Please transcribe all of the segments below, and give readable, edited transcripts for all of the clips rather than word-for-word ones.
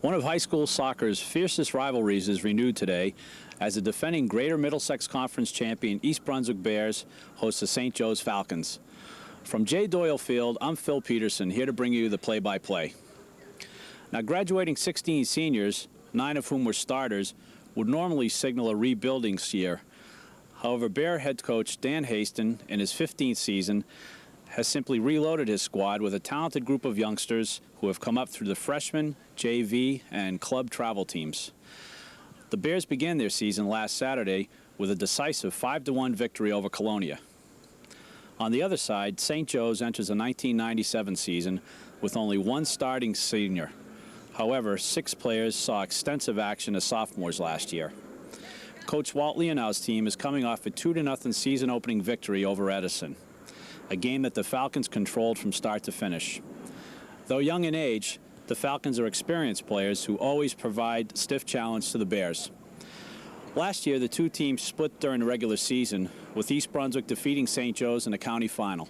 One of high school soccer's fiercest rivalries is renewed today as the defending Greater Middlesex Conference champion East Brunswick Bears host the St. Joe's Falcons. From J. Doyle Field, I'm Phil Peterson, here to bring you the play-by-play. Now, graduating 16 seniors, 9 of whom were starters, would normally signal a rebuilding year. However, Bear head coach Dan Haston, in his 15th season, has simply reloaded his squad with a talented group of youngsters who have come up through the freshman, JV, and club travel teams. The Bears began their season last Saturday with a decisive 5-1 victory over Colonia. On the other side, St. Joe's enters the 1997 season with only one starting senior. However, 6 players saw extensive action as sophomores last year. Coach Walt Leonau's team is coming off a 2-0 season-opening victory over Edison, a game that the Falcons controlled from start to finish. Though young in age, the Falcons are experienced players who always provide stiff challenge to the Bears. Last year, the two teams split during the regular season, with East Brunswick defeating St. Joe's in the county final.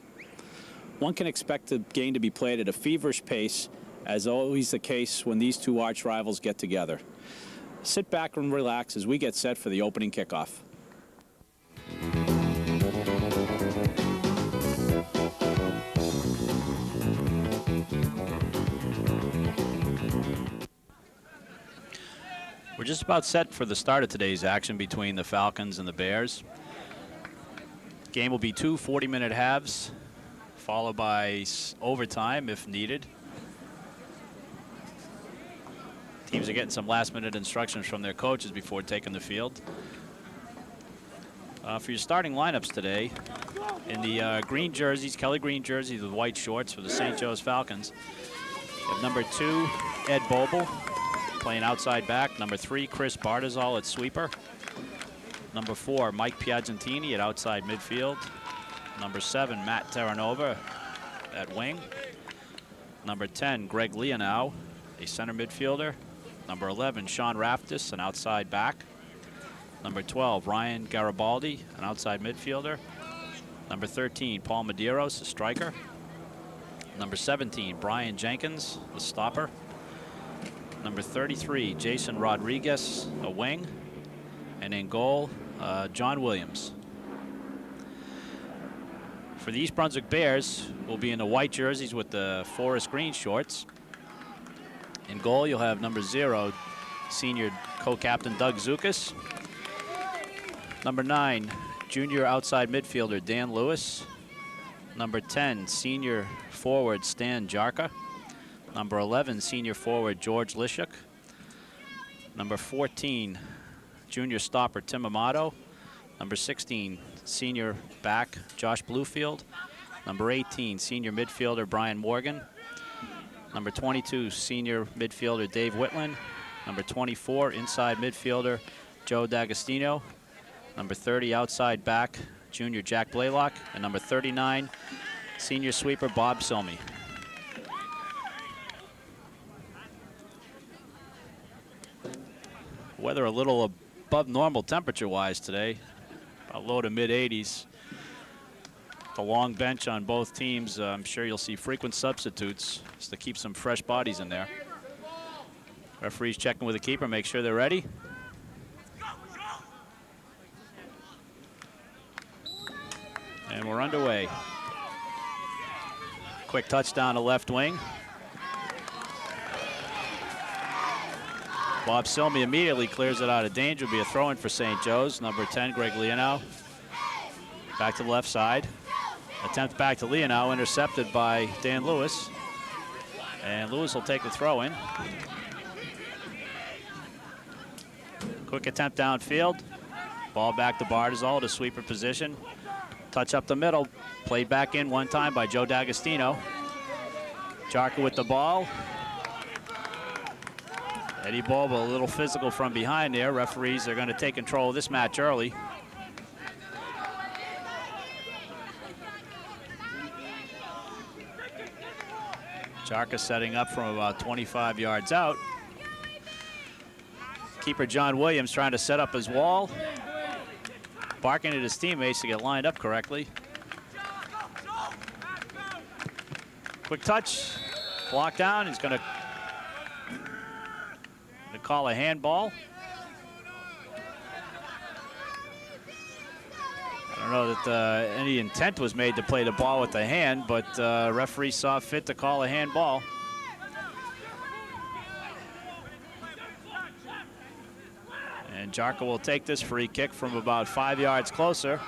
One can expect the game to be played at a feverish pace, as always the case when these two arch rivals get together. Sit back and relax as we get set for the opening kickoff. We're just about set for the start of today's action between the Falcons and the Bears. Game will be 2 40-minute halves, followed by overtime if needed. Teams are getting some last-minute instructions from their coaches before taking the field. For your starting lineups today, in the green jerseys, Kelly green jerseys with white shorts for the St. Joe's Falcons, you have number 2, Ed Boble, playing outside back. Number 3, Chris Bartizal at sweeper. Number 4, Mike Piagentini at outside midfield. Number 7, Matt Terranova at wing. Number 10, Greg Leonau, a center midfielder. Number 11, Sean Raftis, an outside back. Number 12, Ryan Garibaldi, an outside midfielder. Number 13, Paul Medeiros, a striker. Number 17, Brian Jenkins, the stopper. Number 33, Jason Rodriguez, a wing. And in goal, John Williams. For the East Brunswick Bears, will be in the white jerseys with the forest green shorts. In goal, you'll have number 0, senior co-captain Doug Zukas. Number 9, junior outside midfielder Dan Lewis. Number 10, senior forward Stan Jarka. Number 11, senior forward George Lishuk. Number 14, junior stopper Tim Amato. Number 16, senior back Josh Bluefield. Number 18, senior midfielder Brian Morgan. Number 22, senior midfielder Dave Whitland. Number 24, inside midfielder Joe D'Agostino. Number 30, outside back junior Jack Blaylock. And number 39, senior sweeper Bob Silmy. Weather a little above normal temperature-wise today, about low to mid-80s. The long bench on both teams, I'm sure you'll see frequent substitutes just to keep some fresh bodies in there. Referees checking with the keeper, make sure they're ready. And we're underway. Quick touchdown to left wing. Bob Silmy immediately clears it out of danger. Will be a throw-in for St. Joe's. Number 10, Greg Leonau. Back to the left side. Attempt back to Leonau, intercepted by Dan Lewis. And Lewis will take the throw-in. Quick attempt downfield. Ball back to Bartizal to sweeper position. Touch up the middle. Played back in one time by Joe D'Agostino. Jarka with the ball. Eddie Boba a little physical from behind there. Referees are going to take control of this match early. Jarka setting up from about 25 yards out. Keeper John Williams trying to set up his wall. Barking at his teammates to get lined up correctly. Quick touch, blocked down. He's going to call a handball. I don't know that any intent was made to play the ball with the hand, but referee saw fit to call a handball. And Jarka will take this free kick from about 5 yards closer.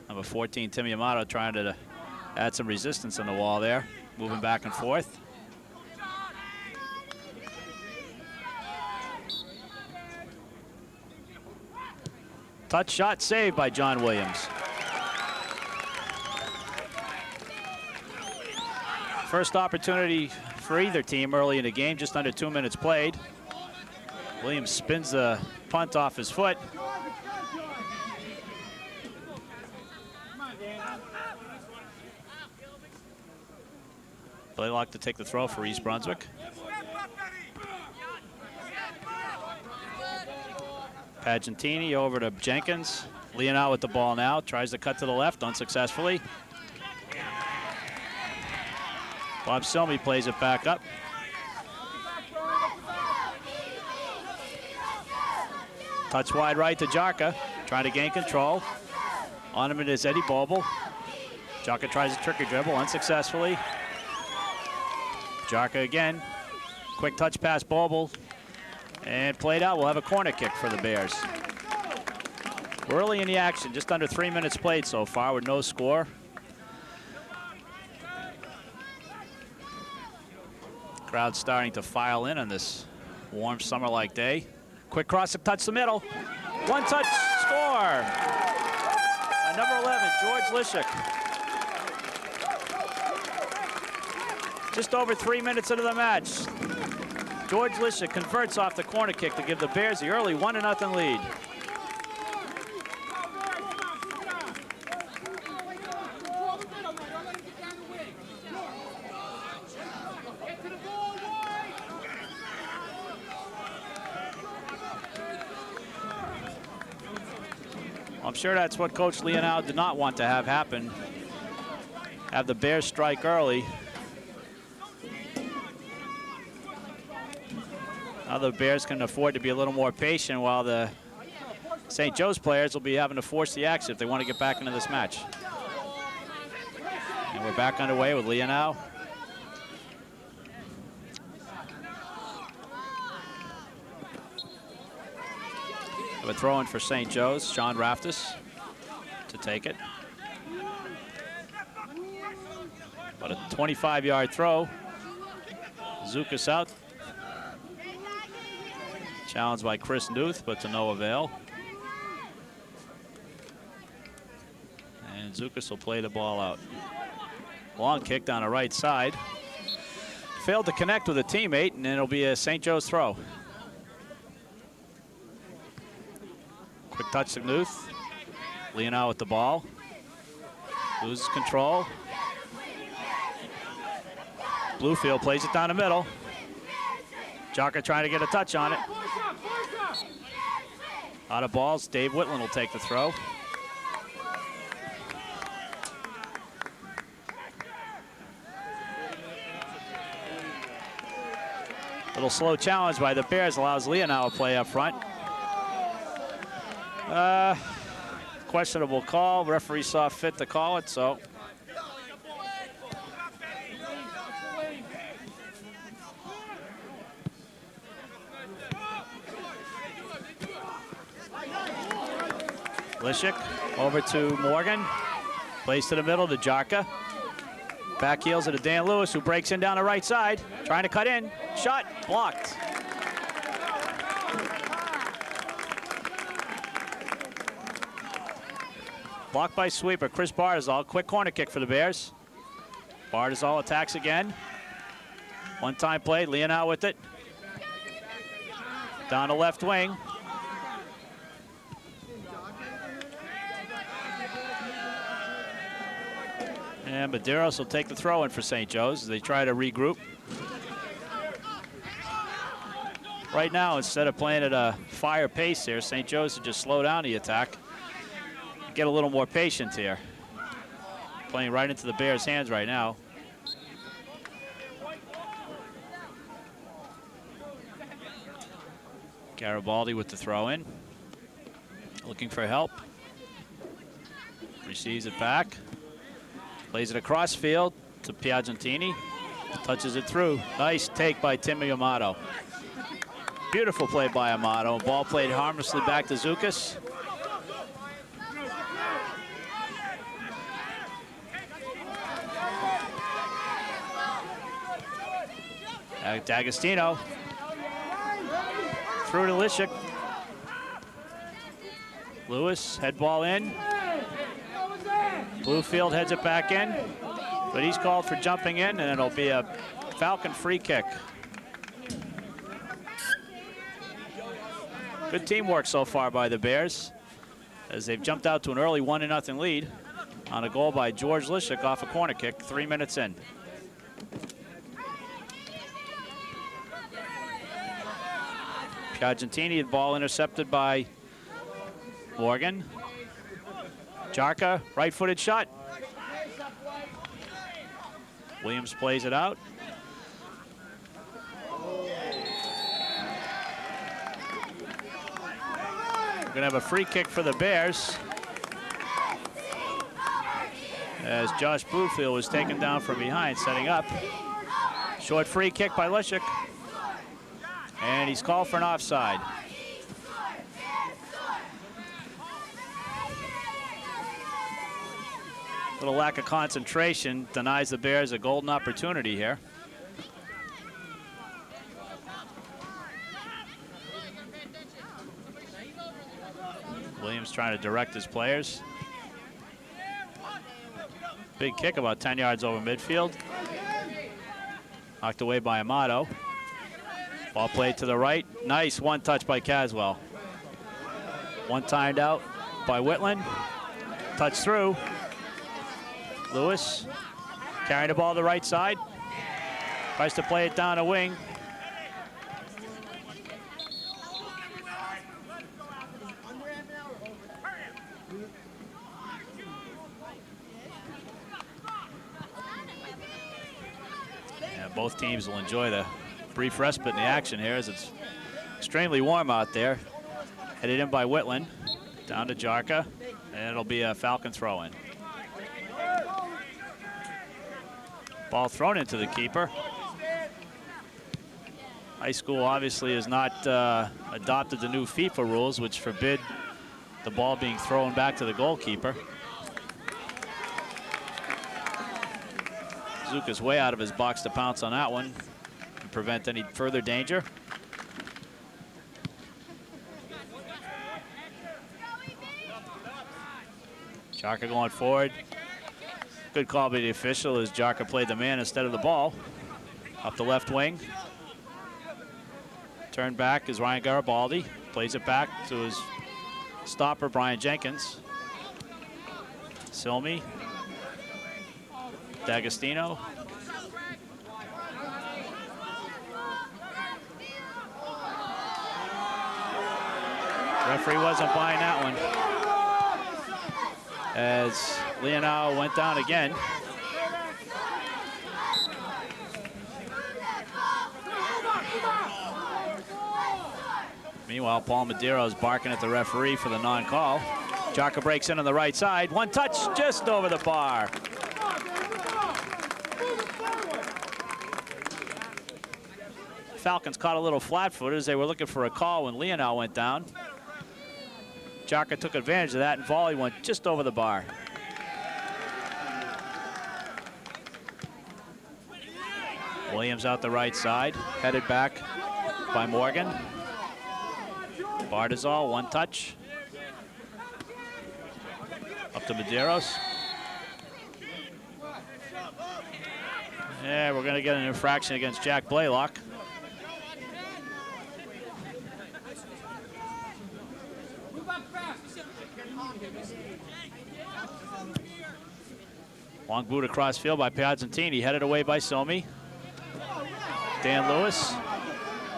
Number 14, Timmy Amato, trying to add some resistance on the wall there, moving back and forth. Touch shot saved by John Williams. First opportunity for either team early in the game, just under 2 minutes played. Williams spins the punt off his foot. Blaylock to take the throw for East Brunswick. Pagentini over to Jenkins. Leonard with the ball now, tries to cut to the left unsuccessfully. Bob Silmy plays it back up. Touch wide right to Jarka, trying to gain control. On him it is Eddie Boble. Jarka tries a tricky dribble unsuccessfully. Jarka again, quick touch pass Boble. And played out, we'll have a corner kick for the Bears. We're early in the action, just under 3 minutes played so far with no score. Crowd starting to file in on this warm summer-like day. Quick cross to touch the middle. One touch score. And number 11, George Lishik. Just over 3 minutes into the match. George Lishik converts off the corner kick to give the Bears the early 1-0 lead. I'm sure that's what Coach Leonard did not want to have happen. Have the Bears strike early. Now the Bears can afford to be a little more patient while the St. Joe's players will be having to force the action if they want to get back into this match. And we're back underway with Leonard. We're throwing for St. Joe's, Sean Raftis to take it. But a 25-yard throw. Zukas out. Challenged by Chris Newth, but to no avail. And Zukas will play the ball out. Long kick down the right side. Failed to connect with a teammate, and it'll be a St. Joe's throw. Quick touch to Newth. Leonard with the ball. Loses control. Bluefield plays it down the middle. Jarka trying to get a touch on it. Out of balls, Dave Whitland will take the throw. Little slow challenge by the Bears allows Leonard to play up front. Questionable call. Referee saw fit to call it, so. Lishik over to Morgan. Plays to the middle to Jarka. Back heels to Dan Lewis, who breaks in down the right side. Trying to cut in. Shot blocked. Blocked by sweeper. Chris Bardazal. Quick corner kick for the Bears. Bardazal attacks again. One-time play. Leonard with it. Down the left wing. And Medeiros will take the throw in for St. Joe's as they try to regroup. Right now, instead of playing at a fire pace here, St. Joe's will just slow down the attack. Get a little more patient here. Playing right into the Bears' hands right now. Garibaldi with the throw in. Looking for help. Receives it back. Plays it across field to Piagentini. Touches it through. Nice take by Timmy Amato. Beautiful play by Amato. Ball played harmlessly back to Zukas. D'Agostino. Through to Lishik. Lewis, head ball in. Bluefield heads it back in, but he's called for jumping in, and it'll be a Falcon free kick. Good teamwork so far by the Bears, as they've jumped out to an early 1-0 lead on a goal by George Lishik off a corner kick, 3 minutes in. Piagentini, the ball intercepted by Morgan. Jarka, right-footed shot. Williams plays it out. We're gonna have a free kick for the Bears, as Josh Bluefield was taken down from behind, setting up. Short free kick by Lishik. And he's called for an offside. Little lack of concentration denies the Bears a golden opportunity here. Williams trying to direct his players. Big kick about 10 yards over midfield. Knocked away by Amato. Ball played to the right. Nice one touch by Caswell. One timed out by Whitland. Touch through. Lewis carrying the ball to the right side. Tries to play it down a wing. Yeah, both teams will enjoy the brief respite in the action here, as it's extremely warm out there. Headed in by Whitland. Down to Jarka, and it'll be a Falcon throw-in. Ball thrown into the keeper. High school obviously has not adopted the new FIFA rules, which forbid the ball being thrown back to the goalkeeper. Zuka's way out of his box to pounce on that one and prevent any further danger. Jarka going forward. Good call by the official, as Jarka played the man instead of the ball. Up the left wing. Turn back is Ryan Garibaldi. Plays it back to his stopper, Brian Jenkins. Silmy. D'Agostino. Referee wasn't buying that one, as Leonau went down again. Meanwhile, Paul Madero is barking at the referee for the non-call. Jarka breaks in on the right side. One touch just over the bar. Falcons caught a little flat-footed as they were looking for a call when Leonau went down. Jarka took advantage of that, and volley went just over the bar. Williams out the right side, headed back by Morgan. Bardazol, one touch. Up to Medeiros. Yeah, we're gonna get an infraction against Jack Blaylock. Long boot across field by Piazzantini, headed away by Somi. Dan Lewis.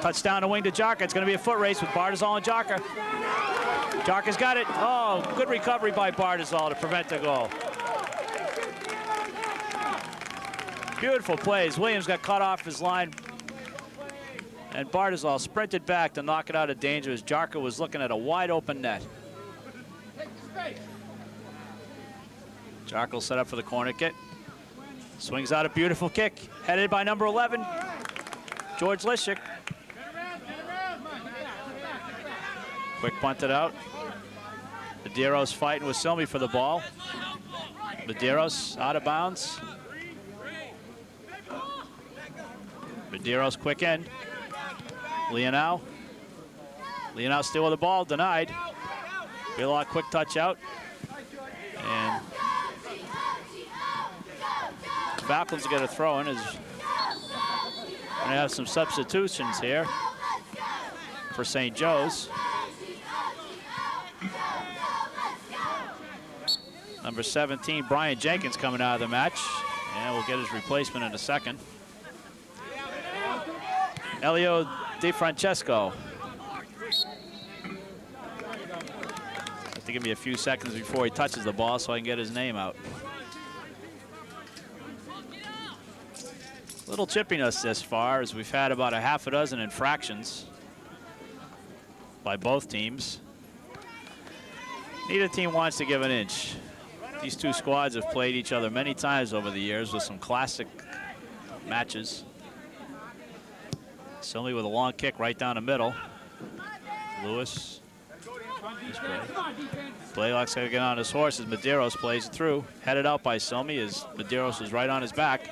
Touchdown to wing to Jarka. It's going to be a foot race with Bardazol and Jarka. Jarka's got it. Oh, good recovery by Bardazol to prevent the goal. Beautiful plays. Williams got cut off his line And Bartizal sprinted back to knock it out of danger as Jarka was looking at a wide open net. Jarka will set up for the corner kick. Swings out a beautiful kick, headed by number 11, George Lishik. Quick punted out. Medeiros fighting with Silmy for the ball. Medeiros out of bounds. Medeiros quick in. Leonau. Leonau still with the ball, denied. Billock quick touch out. And Falcons get a throw in. Is going to have some substitutions here for St. Joe's. Number 17, Brian Jenkins coming out of the match. And we'll get his replacement in a second. Elio Di Francesco. Have to give me a few seconds before he touches the ball so I can get his name out. Little chippiness this far, as we've had about a half a dozen infractions by both teams. Neither team wants to give an inch. These two squads have played each other many times over the years with some classic matches. Silmy with a long kick right down the middle. Lewis. Blaylock's got to get on his horse as Medeiros plays it through. Headed out by Silmy as Medeiros is right on his back.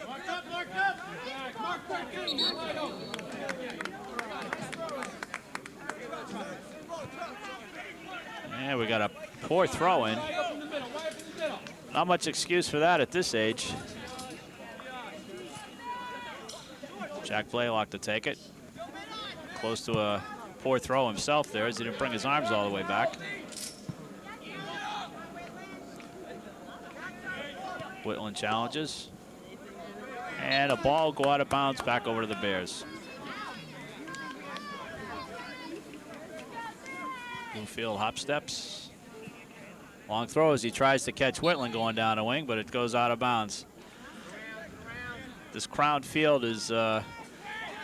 And we got a poor throw in. Not much excuse for that at this age. Jack Blaylock to take it. Close to a poor throw himself there as he didn't bring his arms all the way back. Whitland challenges. And a ball go out of bounds back over to the Bears. Bluefield hop steps. Long throw as he tries to catch Whitland going down a wing, but it goes out of bounds. This crown field is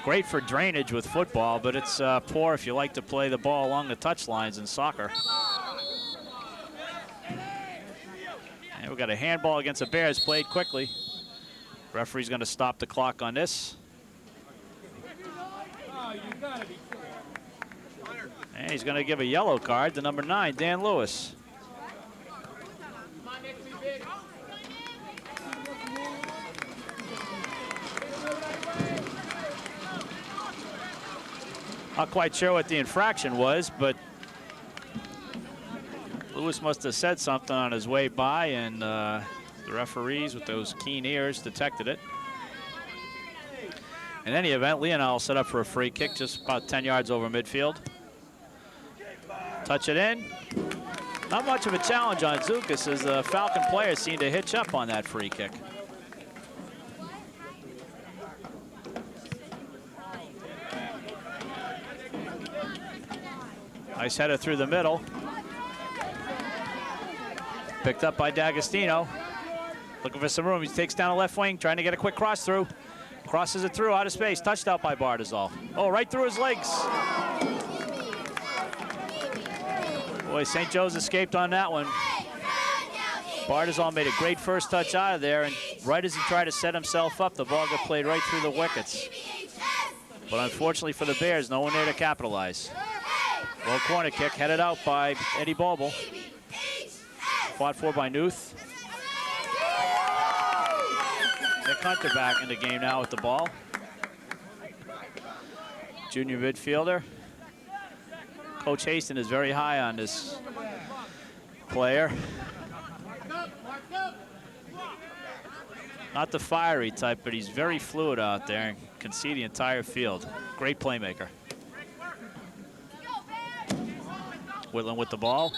great for drainage with football, but it's poor if you like to play the ball along the touch lines in soccer. And we've got a handball against the Bears, played quickly. Referee's going to stop the clock on this. And he's going to give a yellow card to number 9, Dan Lewis. Not quite sure what the infraction was, but Lewis must have said something on his way by, and the referees with those keen ears detected it. In any event, Leonel will set up for a free kick just about 10 yards over midfield. Touch it in. Not much of a challenge on Zukas as the Falcon players seem to hitch up on that free kick. Nice header through the middle. Picked up by D'Agostino. Looking for some room. He takes down a left wing, trying to get a quick cross through. Crosses it through, out of space. Touched out by Bartizal. Oh, right through his legs. Boy, St. Joe's escaped on that one. Bartizal made a great first touch out of there, and right as he tried to set himself up, the ball got played right through the wickets. But unfortunately for the Bears, no one there to capitalize. Low corner kick headed out by Eddie Boble. Fought for by Nuth. Nick Hunter back in the game now with the ball. Junior midfielder. Coach Haston is very high on this player. Not the fiery type, but he's very fluid out there and can see the entire field. Great playmaker. Whitland with the ball.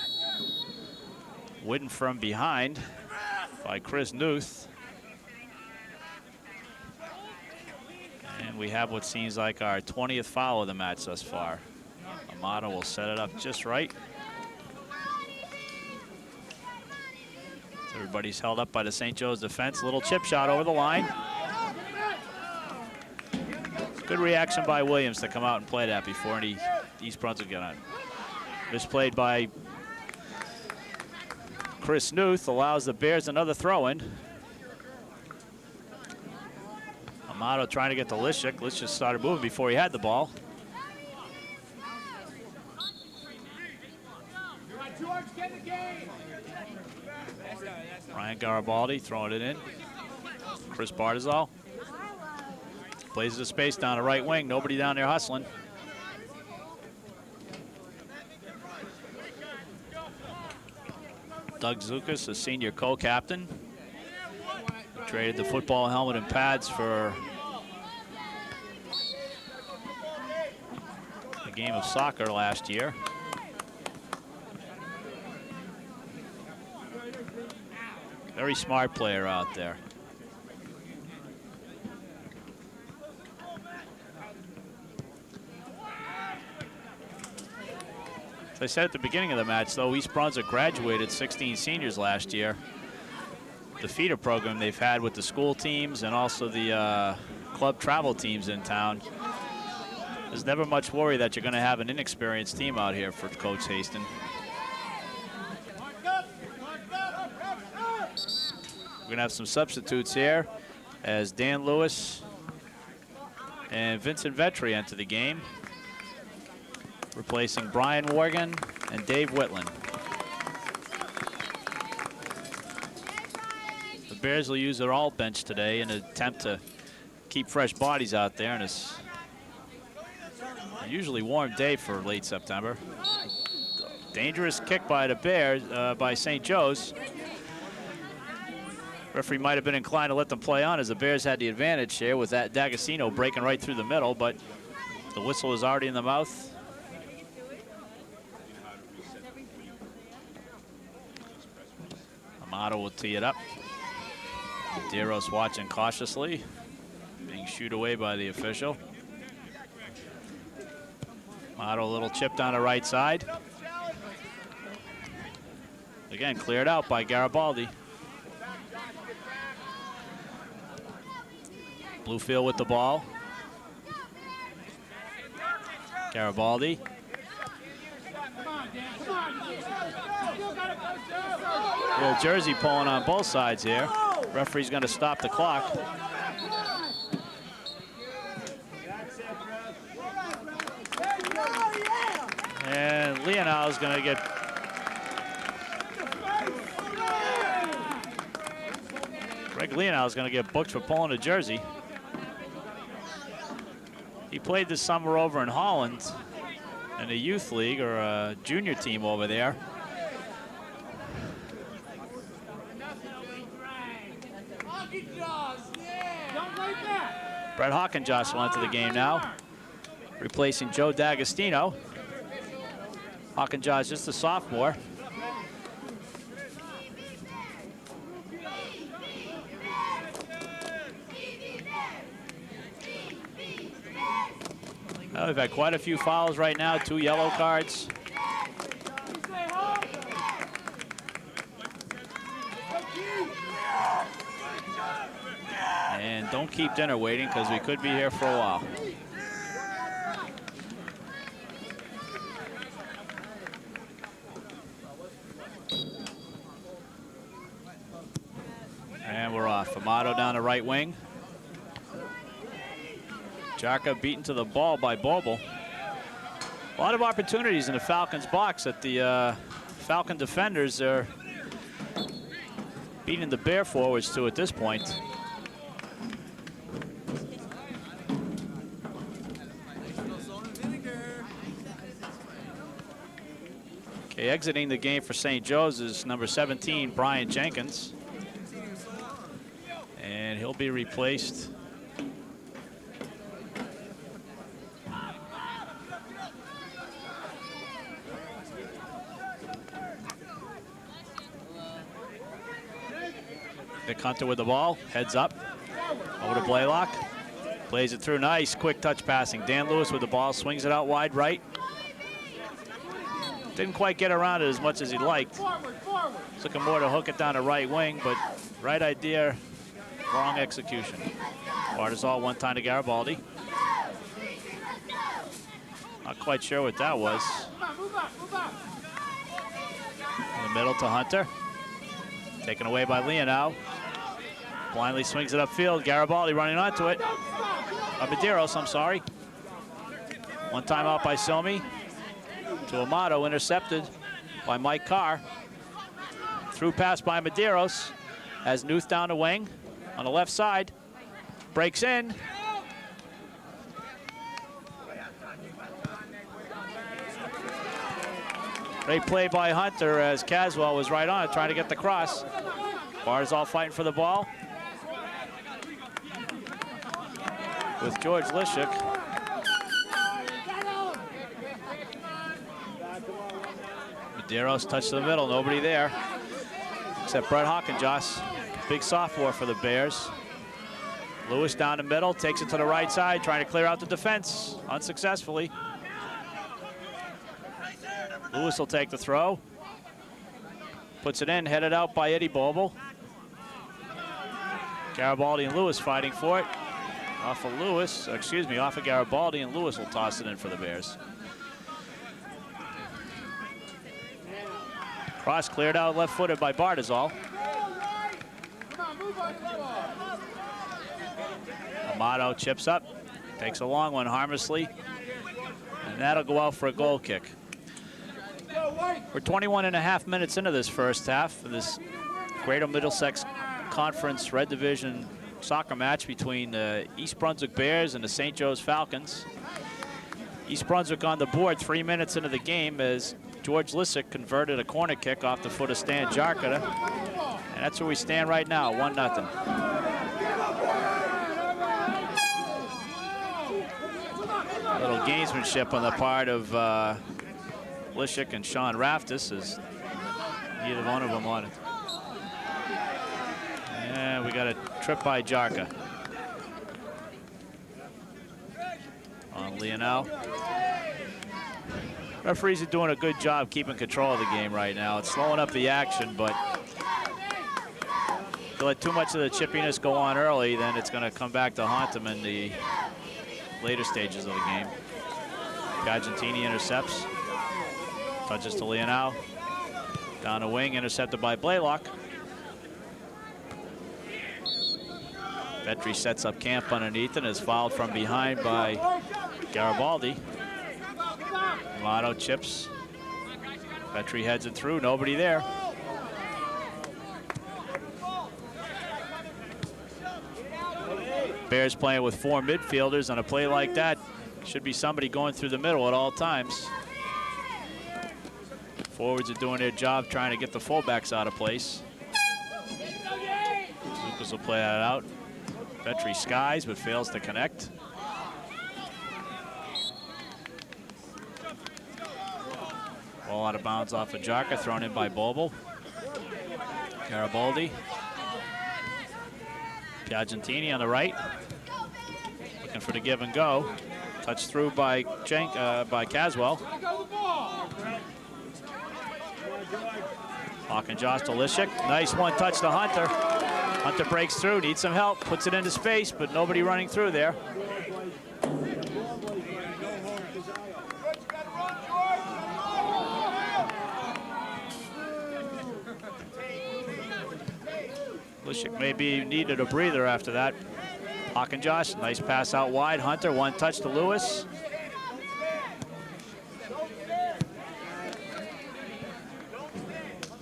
Whitton from behind by Chris Nuth. And we have what seems like our 20th foul of the match thus far. Amato will set it up just right. Everybody's held up by the St. Joe's defense. Little chip shot over the line. Good reaction by Williams to come out and play that before any East Brunswick got on. Misplayed by Chris Newth, allows the Bears another throw-in. Amato trying to get to Lishik. Lishik started moving before he had the ball. Ryan Garibaldi throwing it in. Chris Bartizal plays the space down the right wing. Nobody down there hustling. Doug Zukas, a senior co-captain, traded the football helmet and pads for a game of soccer last year. Very smart player out there. As I said at the beginning of the match, though, East Brunswick graduated 16 seniors last year. The feeder program they've had with the school teams and also the club travel teams in town. There's never much worry that you're going to have an inexperienced team out here for Coach Haston. We're going to have some substitutes here as Dan Lewis and Vincent Vetri enter the game, replacing Brian Worgan and Dave Whitland. The Bears will use their alt bench today in an attempt to keep fresh bodies out there in this usually warm day for late September. Dangerous kick by the Bears, by St. Joe's. Referee might have been inclined to let them play on as the Bears had the advantage here with that D'Agostino breaking right through the middle, but the whistle is already in the mouth. Amato will tee it up. Deros watching cautiously, being shooed away by the official. Amato a little chipped on the right side. Again, cleared out by Garibaldi. Bluefield with the ball. Garibaldi. A little jersey pulling on both sides here. Referee's going to stop the clock. And Leonel is going to get Greg Leonel is going to get booked for pulling a jersey. He played this summer over in Holland in a youth league or a junior team over there. Brett Hawkenjoss will enter the game now, replacing Joe D'Agostino. Hawkenjoss just a sophomore. We've had quite a few fouls right now, 2 yellow cards. And don't keep dinner waiting because we could be here for a while. And we're off. Amato down the right wing. Jarka beaten to the ball by Boble. A lot of opportunities in the Falcons box that the Falcon defenders are beating the Bear forwards to at this point. Okay, exiting the game for St. Joe's is number 17, Brian Jenkins. And he'll be replaced . Nick Hunter with the ball, heads up, over to Blaylock, plays it through, nice quick touch passing. Dan Lewis with the ball, swings it out wide right. Didn't quite get around it as much as he'd liked. He's looking more to hook it down the right wing, but right idea, wrong execution. Bartizal one time to Garibaldi. Not quite sure what that was. In the middle to Hunter. Taken away by Leonow. Blindly swings it upfield. Garibaldi running onto it. Medeiros, I'm sorry. One time out by Somi. To Amato, intercepted by Mike Carr. Through pass by Medeiros. Has Nuth down the wing on the left side. Breaks in. Great play by Hunter as Caswell was right on it, trying to get the cross. Barzal fighting for the ball. With George Lishik. Medeiros touched the middle, nobody there. Except Brett Hawkinjoss, big sophomore for the Bears. Lewis down the middle, takes it to the right side, trying to clear out the defense, unsuccessfully. Lewis will take the throw. Puts it in, headed out by Eddie Boble. Garibaldi and Lewis fighting for it. Off of Garibaldi, and Lewis will toss it in for the Bears. Cross cleared out left-footed by Bardazal. Amato chips up, takes a long one harmlessly, and that'll go out for a goal kick. We're 21.5 minutes into this first half of this Greater Middlesex Conference Red Division soccer match between the East Brunswick Bears and the St. Joe's Falcons. East Brunswick on the board 3 minutes into the game as George Lisick converted a corner kick off the foot of Stan Jarkata. And that's where we stand right now, 1-0. A little gamesmanship on the part of Lishik and Sean Raftis, as neither one of them wanted. And we got a trip by Jarka. On Leonow. Referees are doing a good job keeping control of the game right now. It's slowing up the action, but if they let too much of the chippiness go on early, then it's going to come back to haunt them in the later stages of the game. Piagentini intercepts. Touches to Leonow. Down the wing, intercepted by Blaylock. Petri sets up camp underneath and is fouled from behind by Garibaldi. Amato chips. Petri heads it through, nobody there. Bears playing with 4 midfielders. On a play like that, should be somebody going through the middle at all times. Forwards are doing their job trying to get the fullbacks out of place. Lucas will play that out. Petri skies but fails to connect. Ball out of bounds off of Jarka, thrown in by Boble. Garibaldi. Piagentini on the right. Looking for the give and go. Touched through by Caswell. Hawkinjoss to Lishik. Nice one touch to Hunter. Hunter breaks through, needs some help, puts it into space, but nobody running through there. Lishik maybe needed a breather after that. Hawkinjoss, nice pass out wide. Hunter, one touch to Lewis.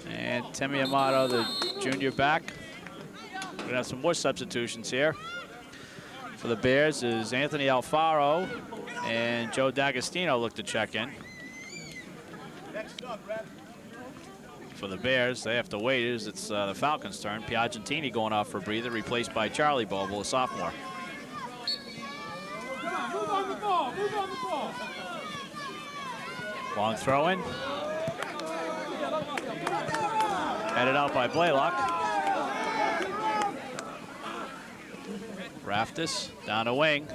And Timmy Amato, the junior back. We're gonna have some more substitutions here. For the Bears is Anthony Alfaro and Joe D'Agostino look to check in. For the Bears, they have to wait as it's the Falcons' turn. Piagentini going off for a breather, replaced by Charlie Boble, a sophomore. Move on the ball, move on the ball. Long throw in. Headed out by Blaylock. Raftis down the wing.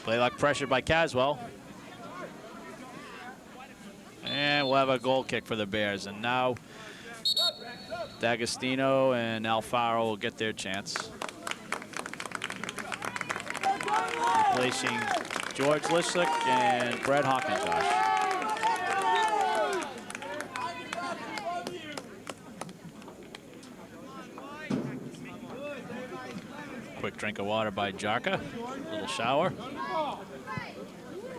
Blaylock pressured by Caswell. And we'll have a goal kick for the Bears. And now D'Agostino and Alfaro will get their chance. Replacing George Lishlick and Brett Hawkinjosh. Quick drink of water by Jarka. Little shower.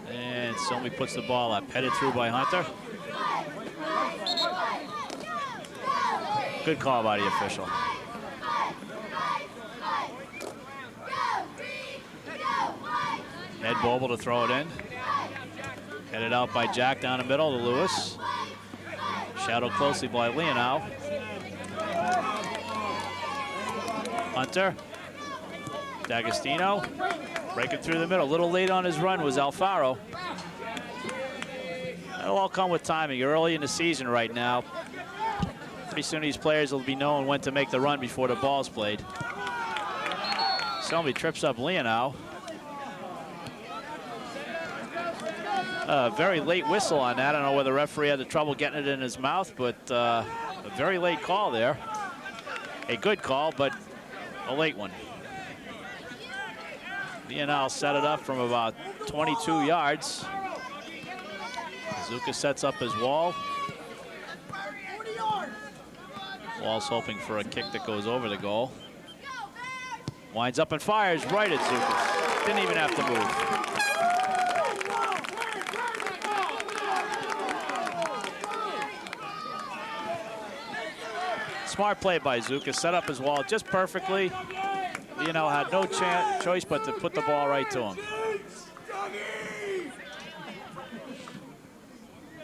And Silmy puts the ball up. Headed through by Hunter. Good call by the official. Ed Boble to throw it in. Headed out by Jack down the middle to Lewis. Shadowed closely by Leonow. Hunter. D'Agostino. Breaking through the middle. A little late on his run was Alfaro. That'll all come with timing. You're early in the season right now. Pretty soon these players will be knowing when to make the run before the ball's played. Selby trips up Leonow. Very late whistle on that. I don't know whether the referee had the trouble getting it in his mouth, but a very late call there. A good call, but a late one. Leonow set it up from about 22 yards. Zuka sets up his wall. Wall's hoping for a kick that goes over the goal. Winds up and fires right at Zuka. Didn't even have to move. Smart play by Zuka. Set up his wall just perfectly. Leonow had no choice but to put the ball right to him.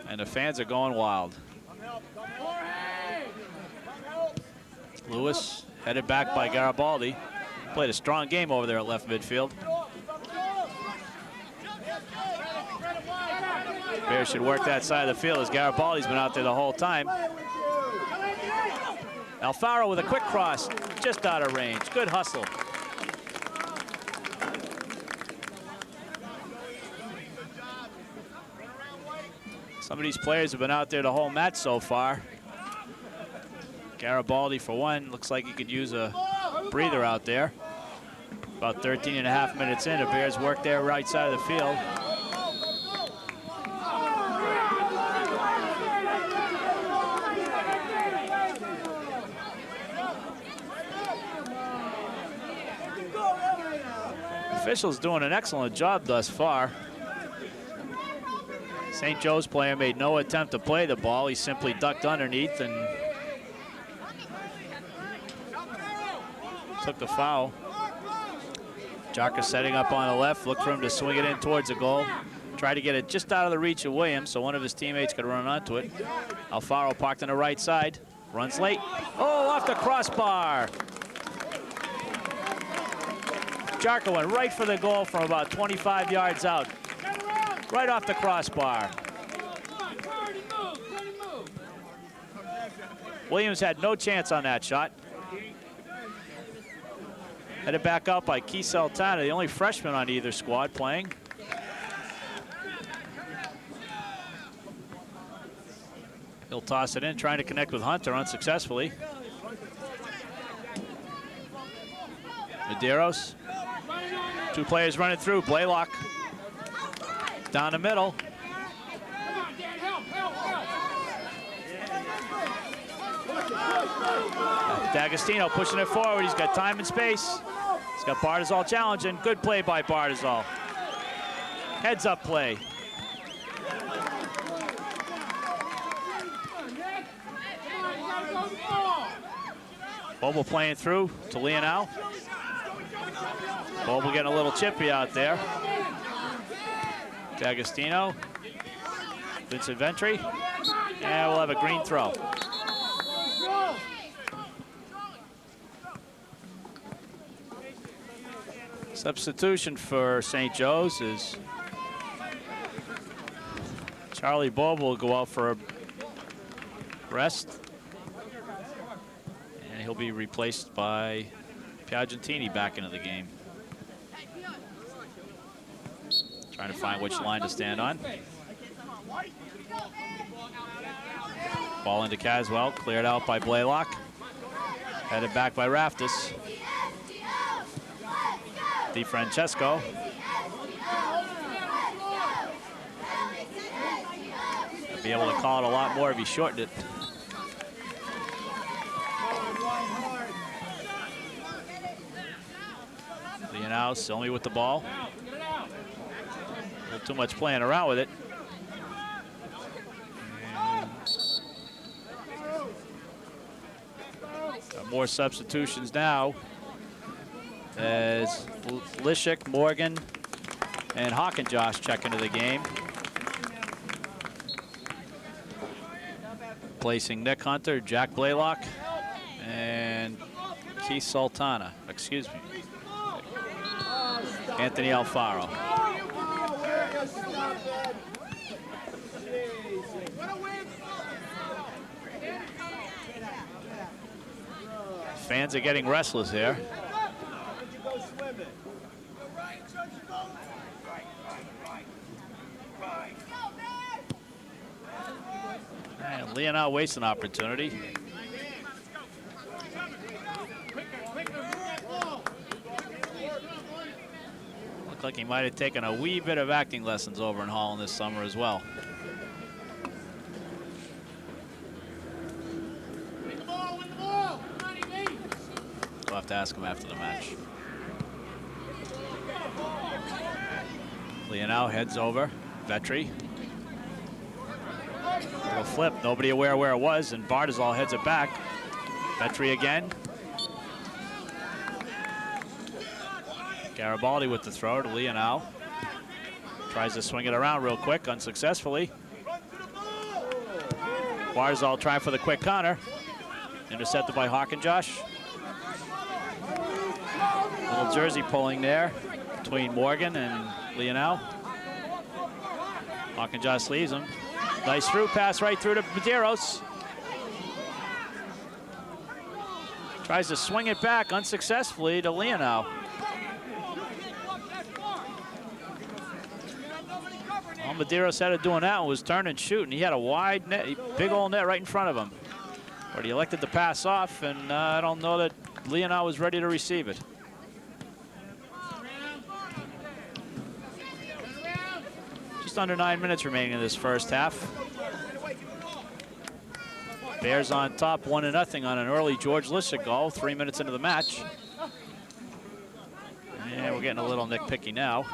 And the fans are going wild. Lewis headed back by Garibaldi. Played a strong game over there at left midfield. Bears should work that side of the field as Garibaldi's been out there the whole time. Alfaro with a quick cross, just out of range. Good hustle. Some of these players have been out there the whole match so far. Garibaldi, for one, looks like he could use a breather out there. About 13 and a half minutes in, the Bears work their right side of the field. Officials doing an excellent job thus far. St. Joe's player made no attempt to play the ball. He simply ducked underneath and took the foul. Jarka setting up on the left, looked for him to swing it in towards the goal. Tried to get it just out of the reach of Williams so one of his teammates could run onto it. Alfaro parked on the right side, runs late. Oh, off the crossbar. Jarka went right for the goal from about 25 yards out. Right off the crossbar. Williams had no chance on that shot. Headed back out by Keisel Tana, the only freshman on either squad playing. He'll toss it in, trying to connect with Hunter unsuccessfully. Medeiros. Two players running through. Blaylock down the middle. D'Agostino pushing it forward. He's got time and space. He's got Bardazol challenging. Good play by Bardazol. Heads up play. Boble playing through to Leonow. Boble getting a little chippy out there. D'Agostino. Vincent Ventry. And we'll have a green throw. Substitution for St. Joe's is Charlie Boble will go out for a rest. And he'll be replaced by Piagentini back into the game. Trying to find which line to stand on. Ball into Caswell, cleared out by Blaylock. Headed back by Raftis. DiFrancesco. I'd be able to call it a lot more if he shortened it. Leonau, Silmy with the ball. A little too much playing around with it. Got more substitutions now as Lishik, Morgan, and Hawkinjosh check into the game. Placing Nick Hunter, Jack Blaylock, and Keith Sultana. Excuse me. Anthony Alfaro. Fans are getting restless here. And Leonau wastes an opportunity. Looked like he might have taken a wee bit of acting lessons over in Holland this summer as well. We'll have to ask him after the match. Leonau heads over. Vetri. Little flip. Nobody aware where it was, and Bartizal heads it back. Vetri again. Garibaldi with the throw to Leonau. Tries to swing it around real quick, unsuccessfully. Barzal trying for the quick counter. Intercepted by Hawkinjosh. Little jersey pulling there between Morgan and Leonau. Hawkinjosh leaves him. Nice through pass right through to Medeiros. Tries to swing it back unsuccessfully to Leonau. All Medeiros had to do on that one was turn and shoot, and he had a wide net, big old net right in front of him. But he elected to pass off, and I don't know that Leonau was ready to receive it. Just under 9 minutes remaining in this first half. Bears on top 1-0 on an early George Lishik goal, 3 minutes into the match. And we're getting a little nitpicky now.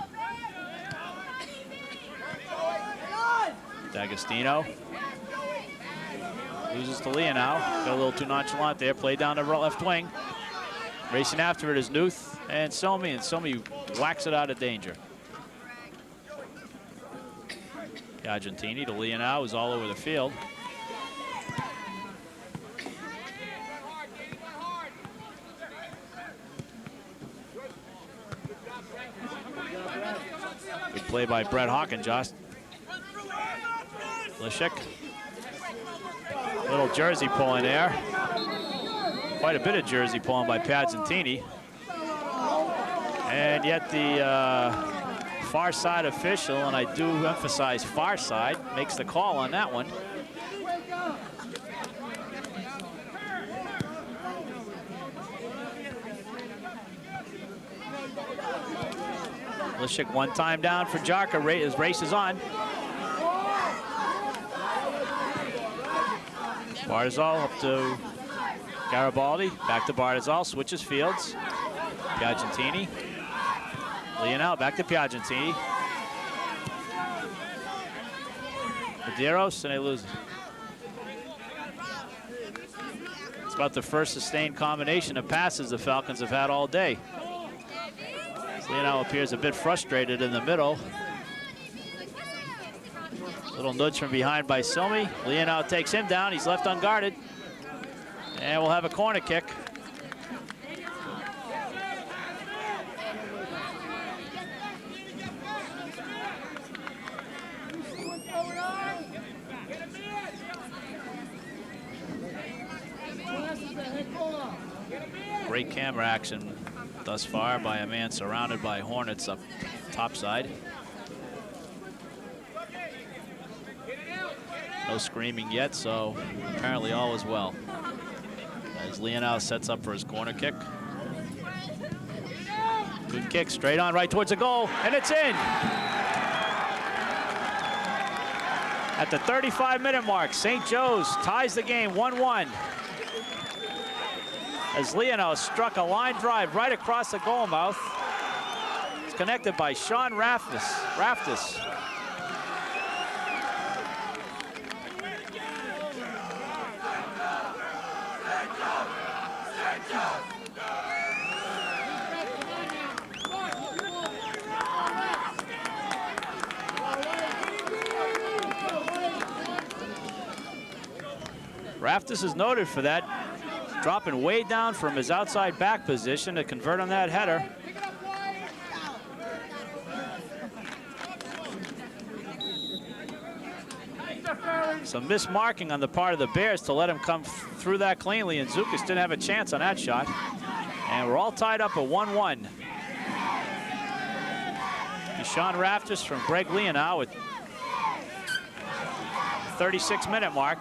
D'Agostino loses to Leonau. Got a little too nonchalant there. Played down the left wing. Racing after it is Nuth and Silmy whacks it out of danger. Argentini to Leonau, who's all over the field. Good play by Brett Hawkinjosh. Lishik. Little jersey pulling there. Quite a bit of jersey pulling by Piagentini. And yet the far side official, and I do emphasize far side, makes the call on that one. Lishik one time down for Jarka. His race is on. Bartizal up to Garibaldi. Back to Bartizal. Switches fields. Piagentini. Leonau back to Piagentini. Medeiros, and they lose it. It's about the first sustained combination of passes the Falcons have had all day. Leonau appears a bit frustrated in the middle. Little nudge from behind by Silmy. Leonau takes him down. He's left unguarded. And we'll have a corner kick. Great camera action thus far by a man surrounded by Hornets up topside. No screaming yet, so apparently all is well. As Leonau sets up for his corner kick. Good kick, straight on right towards the goal, and it's in. At the 35-minute mark, St. Joe's ties the game 1-1. As Leono struck a line drive right across the goal mouth. It's connected by Sean Raftis. Raftis is noted for that, dropping way down from his outside back position to convert on that header. Some mismarking on the part of the Bears to let him come through that cleanly, and Zukas didn't have a chance on that shot. And we're all tied up at 1-1. Sean Raftis from Greg Leonow at 36-minute mark.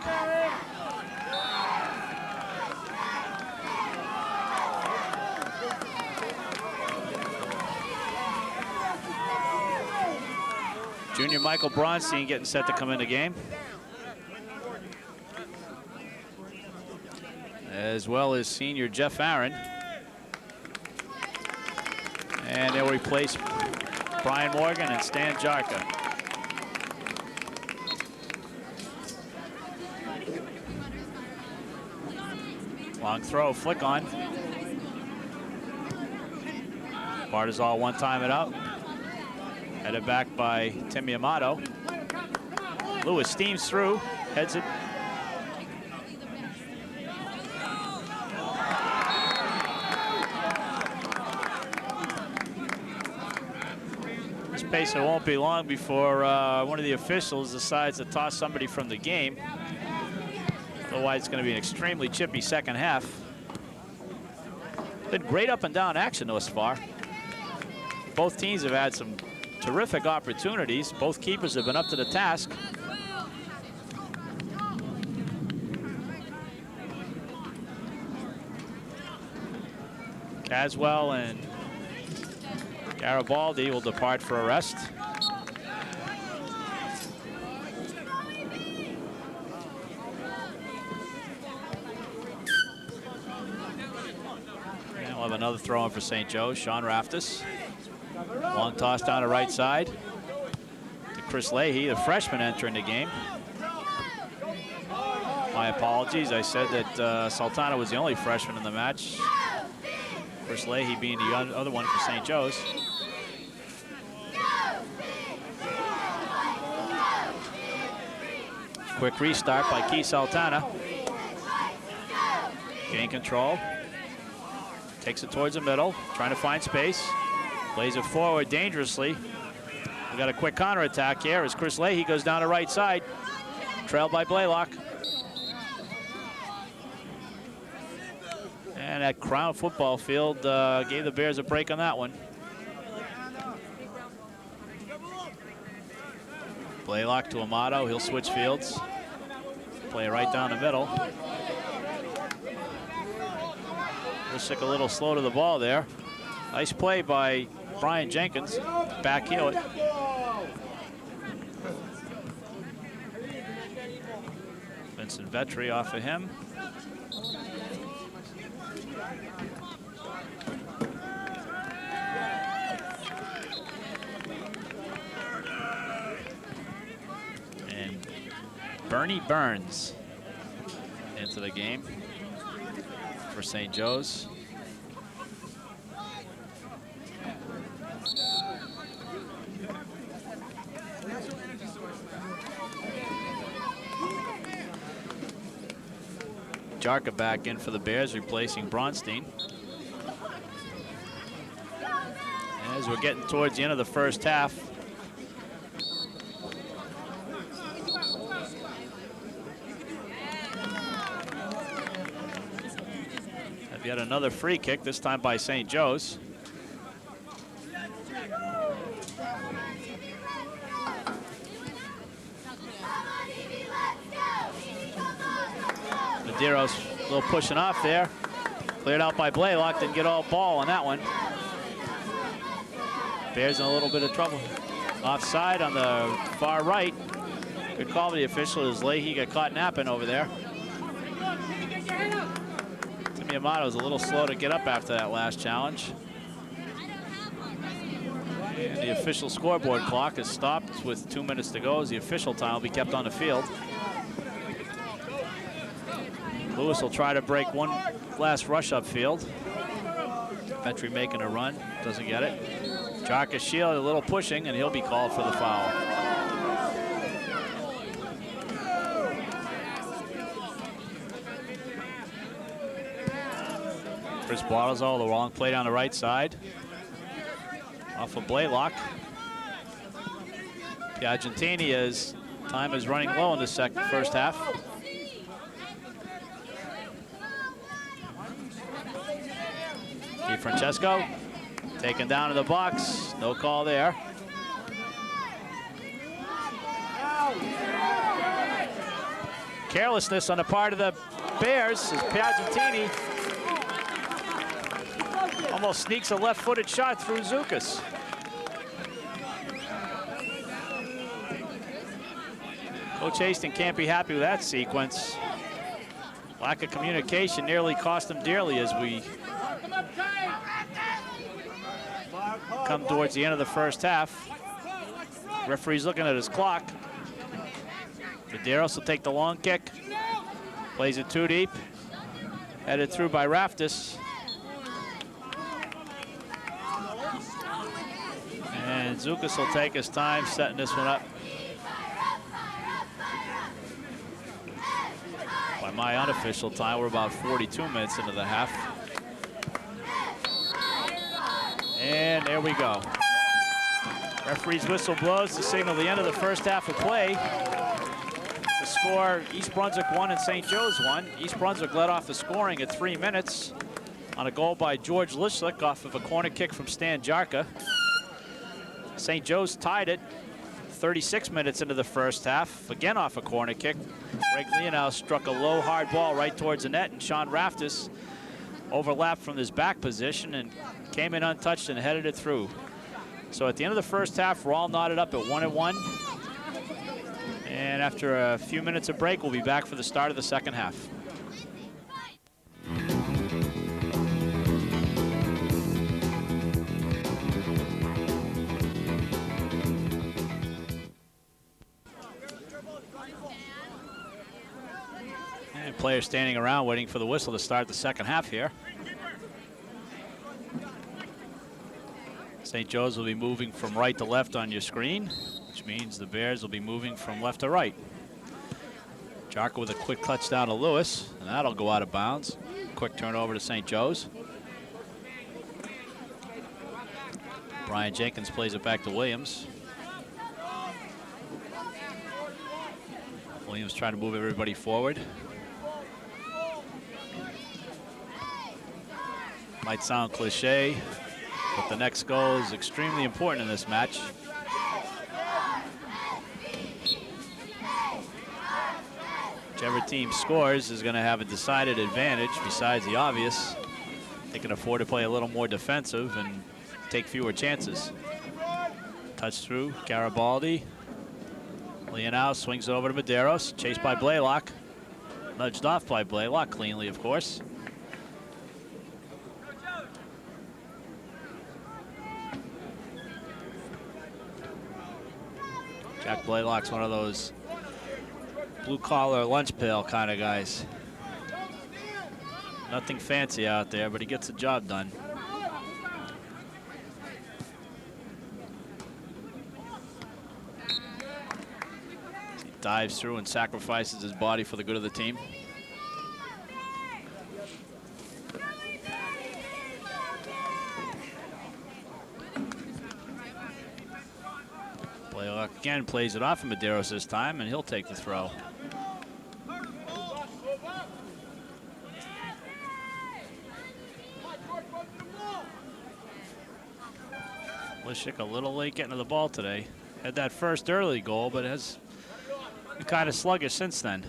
Junior Michael Bronstein getting set to come in the game. As well as senior Jeff Aaron. And they'll replace Brian Morgan and Stan Jarka. Long throw, flick on. Bartizal one time it out. Headed back by Tim Yamato. Lewis steams through, heads it. This pace, it won't be long before one of the officials decides to toss somebody from the game. Otherwise, it's going to be an extremely chippy second half. Been great up and down action thus far. Both teams have had some terrific opportunities. Both keepers have been up to the task. Caswell and Garibaldi will depart for a rest. And we'll have another throw in for St. Joe's, Sean Raftis. Long toss down the right side to Chris Leahy, the freshman entering the game. My apologies, I said that Sultana was the only freshman in the match. Chris Leahy being the other one for St. Joe's. Quick restart by Keith Sultana. Gain control. Takes it towards the middle, trying to find space. Plays it forward dangerously. We got a quick counterattack here as Chris Leahy goes down the right side, trailed by Blaylock. And that Crown football field gave the Bears a break on that one. Blaylock to Amato, he'll switch fields. Play right down the middle. Looks a little slow to the ball there. Nice play by Brian Jenkins, back heel it. Vincent Vetri off of him. And Bernie Burns into the game for St. Joe's. Jarka back in for the Bears, replacing Bronstein. As we're getting towards the end of the first half. Have yet another free kick, this time by St. Joe's. Medeiros a little pushing off there. Cleared out by Blaylock, didn't get all ball on that one. Bears in a little bit of trouble. Offside on the far right. Good call to the official as Leahy got caught napping over there. Timmy Amato was a little slow to get up after that last challenge. And the official scoreboard clock is stopped with 2 minutes to go as the official time will be kept on the field. Lewis will try to break one last rush upfield. Petrie making a run, doesn't get it. Jarka Shield a little pushing, and he'll be called for the foul. Chris Bartlezo, the wrong play down the right side. Off of Blaylock. Piagentini's time is running low in the first half. Francesco taken down in the box. No call there. Carelessness on the part of the Bears as Piagentini almost sneaks a left-footed shot through Zukas. Coach Haston can't be happy with that sequence. Lack of communication nearly cost him dearly as we come towards the end of the first half. Referee's looking at his clock. Medeiros will take the long kick. Plays it too deep. Headed through by Raftis. And Zukas will take his time setting this one up. By my unofficial time, we're about 42 minutes into the half. And there we go. Referee's whistle blows to signal the end of the first half of play. The score, East Brunswick 1 and St. Joe's 1. East Brunswick led off the scoring at 3 minutes on a goal by George Lischlik off of a corner kick from Stan Jarka. St. Joe's tied it 36 minutes into the first half, again off a corner kick. Greg Leonow struck a low, hard ball right towards the net, and Sean Raftis overlapped from his back position and came in untouched and headed it through. So at the end of the first half, we're all knotted up at 1-1. And after a few minutes of break, we'll be back for the start of the second half. And players standing around waiting for the whistle to start the second half here. St. Joe's will be moving from right to left on your screen, which means the Bears will be moving from left to right. Jarka with a quick touchdown to Lewis, and that'll go out of bounds. Quick turnover to St. Joe's. Brian Jenkins plays it back to Williams. Williams trying to move everybody forward. Might sound cliche, but the next goal is extremely important in this match. Whichever team scores is going to have a decided advantage besides the obvious. They can afford to play a little more defensive and take fewer chances. Touch through, Garibaldi. Leonow swings it over to Medeiros, chased by Blaylock. Nudged off by Blaylock, cleanly of course. Jack Blaylock's one of those blue-collar lunch pail kind of guys. Nothing fancy out there, but he gets the job done. He dives through and sacrifices his body for the good of the team. Blaylock again plays it off of Medeiros this time, and he'll take the throw. Lischlik a little late getting to the ball today. Had that first early goal, but has been kind of sluggish since then.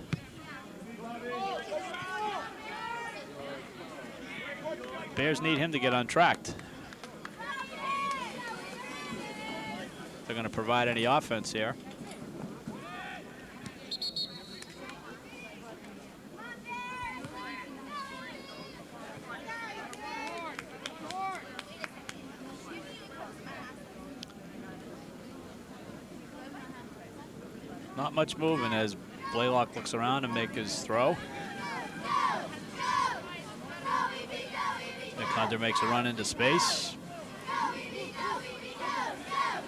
Bears need him to get untracked. They're going to provide any offense here. Not much movement as Blaylock looks around and make his throw. Nick Hunter makes a run into space.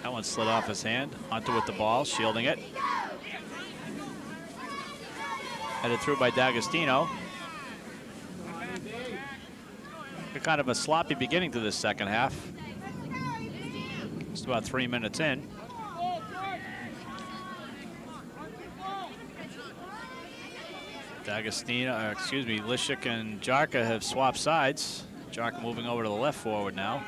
That one slid off his hand. Hunter with the ball, shielding it. Headed through by D'Agostino. Kind of a sloppy beginning to this second half. Just about 3 minutes in. D'Agostino, Lishik and Jarka have swapped sides. Jarka moving over to the left forward now.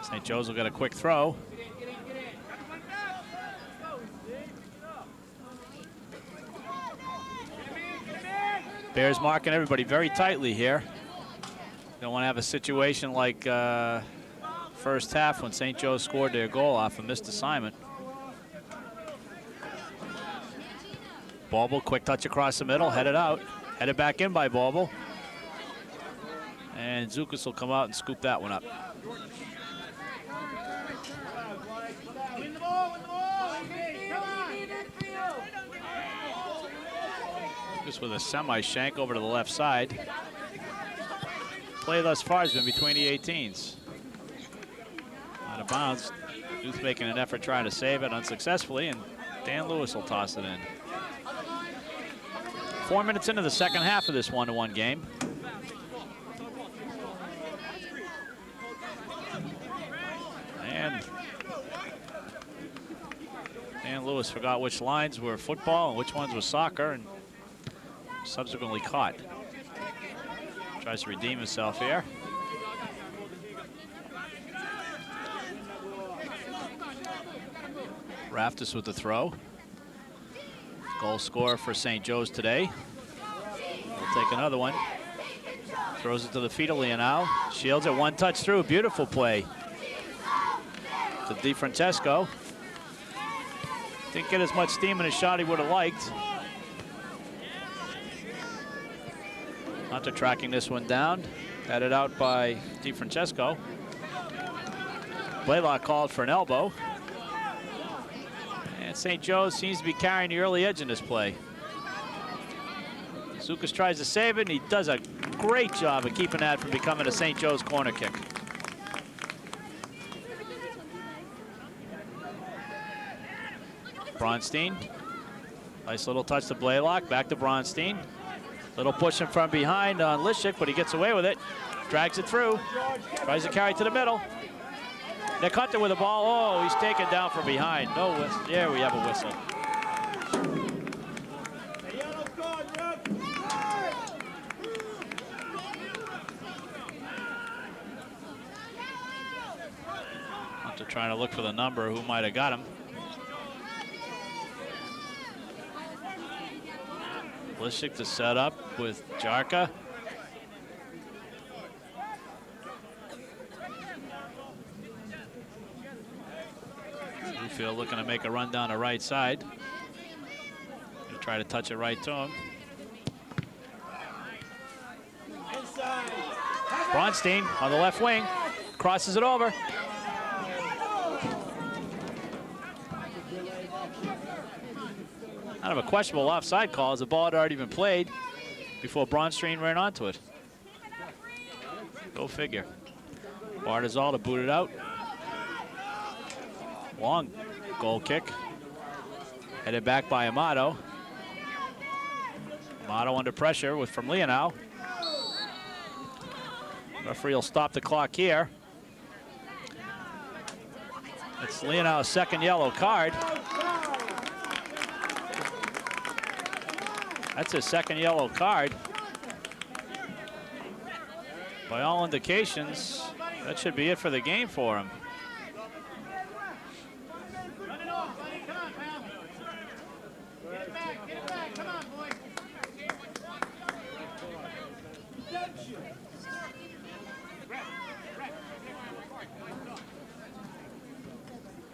St. Joe's will get a quick throw. Bears marking everybody very tightly here. Don't want to have a situation like first half when St. Joe scored their goal off a missed assignment. Bauble, quick touch across the middle, headed out. Headed back in by Bauble. And Zukas will come out and scoop that one up. Just with a semi-shank over to the left side. Play thus far has been between the 18s. Out of bounds. Duth making an effort trying to save it unsuccessfully, and Dan Lewis will toss it in. 4 minutes into the second half of this 1-1 game. And Dan Lewis forgot which lines were football and which ones were soccer, and subsequently caught. Tries to redeem himself here. Raftis with the throw. Goal scorer for St. Joe's today. We'll take another one. Throws it to the feet of Leonau. Shields it, one touch through. Beautiful play to DiFrancesco. Didn't get as much steam in his shot he would have liked. Hunter tracking this one down. Headed out by DiFrancesco. Blaylock called for an elbow. And St. Joe's seems to be carrying the early edge in this play. Zukas tries to save it, and he does a great job of keeping that from becoming a St. Joe's corner kick. Bronstein. Nice little touch to Blaylock. Back to Bronstein. Little pushing from behind on Lishik, but he gets away with it. Drags it through. Tries to carry to the middle. Nick Hunter with the ball. Oh, he's taken down from behind. No whistle. There we have a whistle. Hunter trying to look for the number who might have got him. Lishik to set up with Jarka. Bluefield looking to make a run down the right side. He'll try to touch it right to him. Bronstein on the left wing, crosses it over. Kind of a questionable offside call as the ball had already been played before Bronstein ran onto it. Go figure. Bardazal to boot it out. Long goal kick. Headed back by Amato. Amato under pressure from Leonau. Referee will stop the clock here. It's Leonau's second yellow card. That's his second yellow card. By all indications, that should be it for the game for him.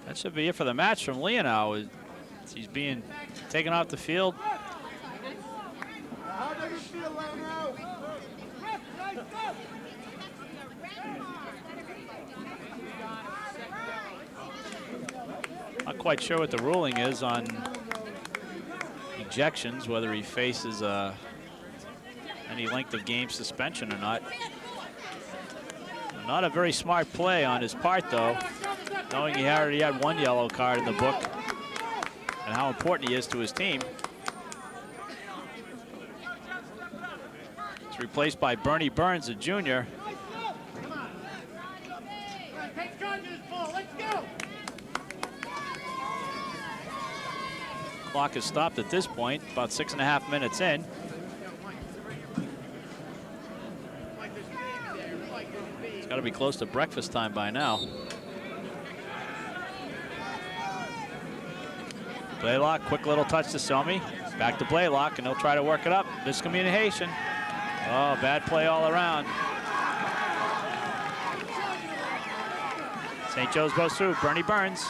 That should be it for the match from Leonau. He's being taken off the field. quite sure what the ruling is on ejections, whether he faces any length of game suspension or not. Not a very smart play on his part, though, knowing he already had one yellow card in the book and how important he is to his team. It's replaced by Bernie Burns, a junior. Clock is stopped at this point, about 6.5 minutes in. It's got to be close to breakfast time by now. Blaylock, quick little touch to Selmy. Back to Blaylock, and he'll try to work it up. Miscommunication. Oh, bad play all around. St. Joe's goes through. Bernie Burns.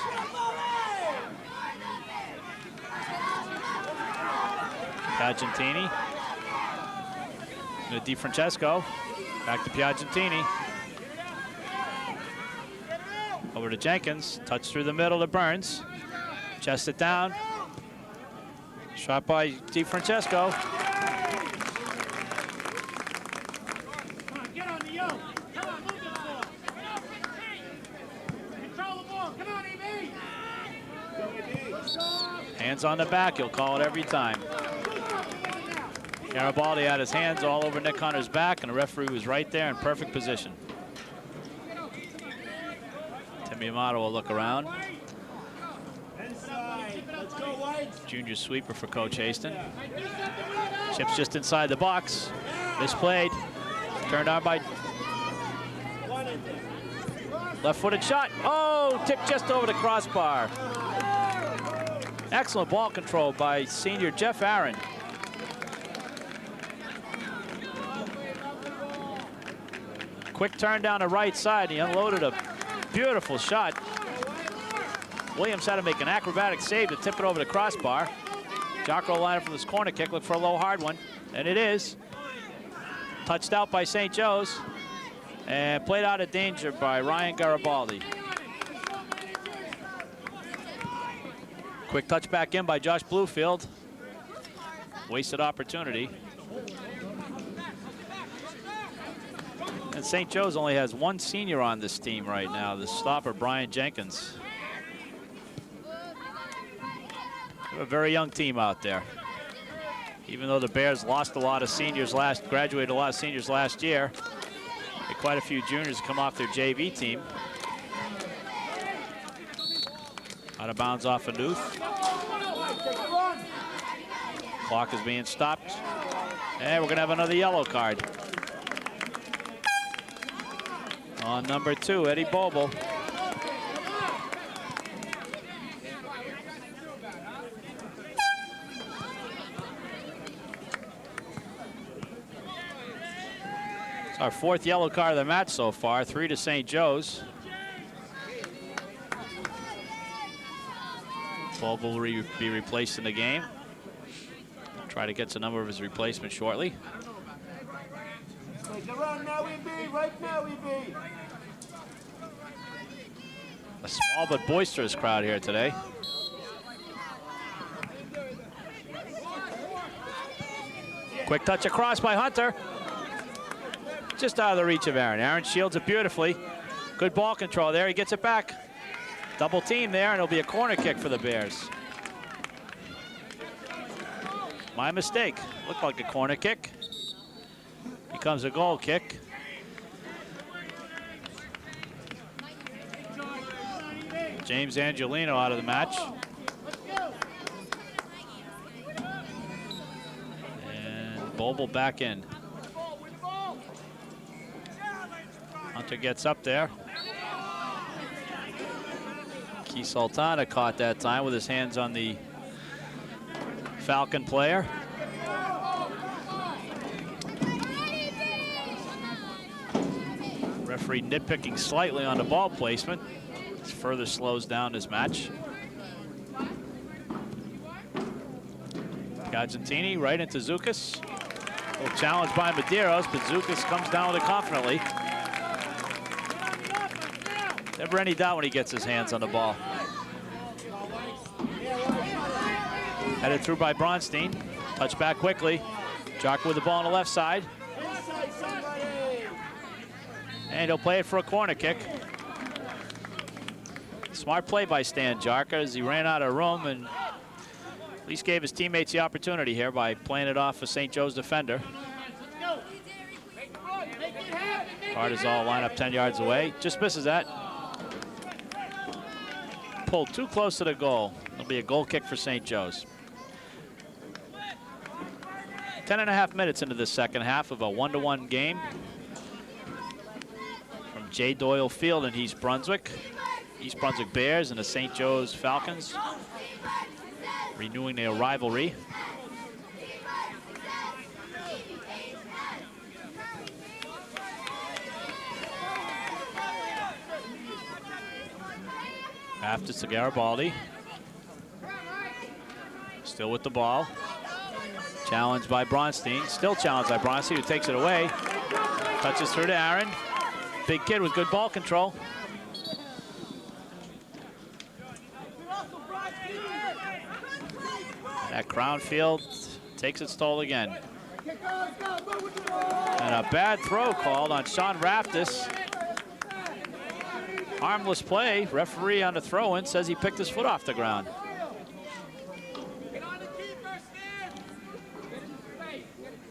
Piagentini. To DiFrancesco. Back to Piagentini. Over to Jenkins. Touch through the middle to Burns. Chest it down. Shot by DiFrancesco. Get on the yoke. Come on, move the ball. Control the ball. Come on, EB. Hands on the back. He'll call it every time. Garibaldi had his hands all over Nick Hunter's back, and the referee was right there in perfect position. Timmy Amato will look around. Junior sweeper for Coach Haston. Chips just inside the box. Misplayed. Turned on by left-footed shot. Oh, tipped just over the crossbar. Excellent ball control by senior Jeff Aaron. Quick turn down the right side. He unloaded a beautiful shot. Williams had to make an acrobatic save to tip it over the crossbar. Jocko lined from this corner kick, look for a low hard one, and it is. Touched out by St. Joe's and played out of danger by Ryan Garibaldi. Quick touch back in by Josh Bluefield. Wasted opportunity. And St. Joe's only has one senior on this team right now, the stopper, Brian Jenkins. A very young team out there. Even though the Bears lost a lot of seniors graduated a lot of seniors last year, had quite a few juniors come off their JV team. Out of bounds off of Newth. Clock is being stopped. And we're gonna have another yellow card. On number 2, Eddie Boble. It's our 4th yellow card of the match so far, 3 to St. Joe's. Boble will be replaced in the game. Try to get to a number of his replacements shortly. A small but boisterous crowd here today. Quick touch across by Hunter. Just out of the reach of Aaron. Aaron shields it beautifully. Good ball control there. He gets it back. Double team there, and it'll be a corner kick for the Bears. My mistake. Looked like a corner kick. Becomes a goal kick. James Angelino out of the match. And Boble back in. Hunter gets up there. Key Sultana caught that time with his hands on the Falcon player. Referee nitpicking slightly on the ball placement. This further slows down this match. Piagentini right into Zukas. A little challenge by Medeiros, but Zukas comes down with it confidently. Never any doubt when he gets his hands on the ball. Headed through by Bronstein. Touch back quickly. Jarka with the ball on the left side. And he'll play it for a corner kick. Smart play by Stan Jarka as he ran out of room and at least gave his teammates the opportunity here by playing it off a St. Joe's defender. Bardazol line up 10 yards away. Just misses that. Pulled too close to the goal. It'll be a goal kick for St. Joe's. 10.5 minutes into the second half of a 1-1 game from J. Doyle Field in East Brunswick. East Brunswick Bears and the St. Joe's Falcons renewing their rivalry. After to Garibaldi. Still with the ball. Challenged by Bronstein. Still challenged by Bronstein, who takes it away. Touches through to Aaron. Big kid with good ball control. That Crown Field takes its toll again. And a bad throw called on Sean Raftis. Harmless play. Referee on the throw-in says he picked his foot off the ground.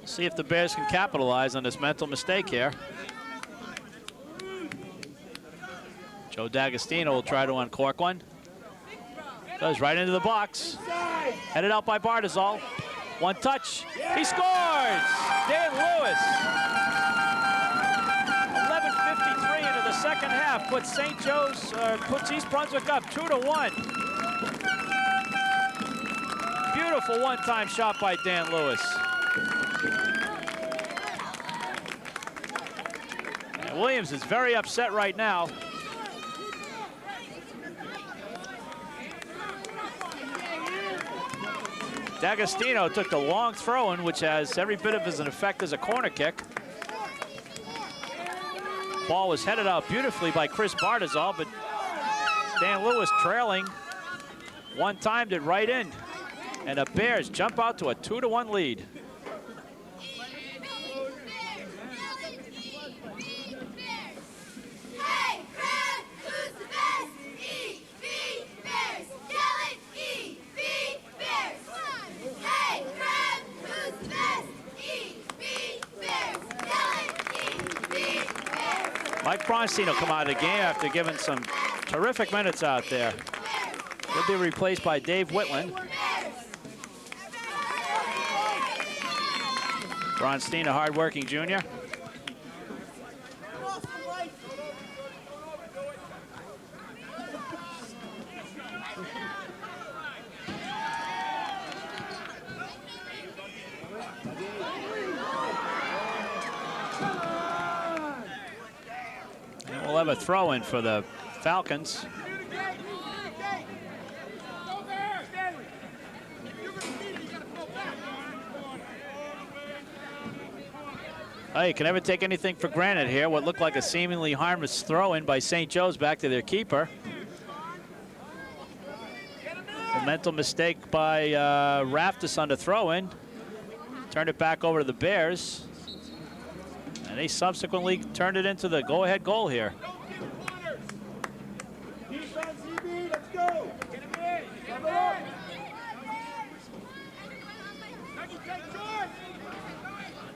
See if the Bears can capitalize on this mental mistake here. Joe D'Agostino will try to uncork one. Goes right into the box. Headed out by Bardazol. One touch. He scores! Dan Lewis. 11:53 into the second half puts St. Joe's, puts East Brunswick up 2-1. Beautiful one-time shot by Dan Lewis. And Williams is very upset right now. D'Agostino took the long throw-in, which has every bit of as an effect as a corner kick. Ball was headed out beautifully by Chris Bardazol, but Dan Lewis trailing one-timed it right in. And the Bears jump out to a 2-1 lead. Mike Bronstein will come out of the game after giving some terrific minutes out there. He'll be replaced by Dave Whitland. Bronstein, a hard-working junior. We'll have a throw-in for the Falcons. Oh, you can never take anything for granted here. What looked like a seemingly harmless throw-in by St. Joe's back to their keeper. A mental mistake by Raftis on the throw-in. Turned it back over to the Bears. And they subsequently turned it into the go-ahead goal here.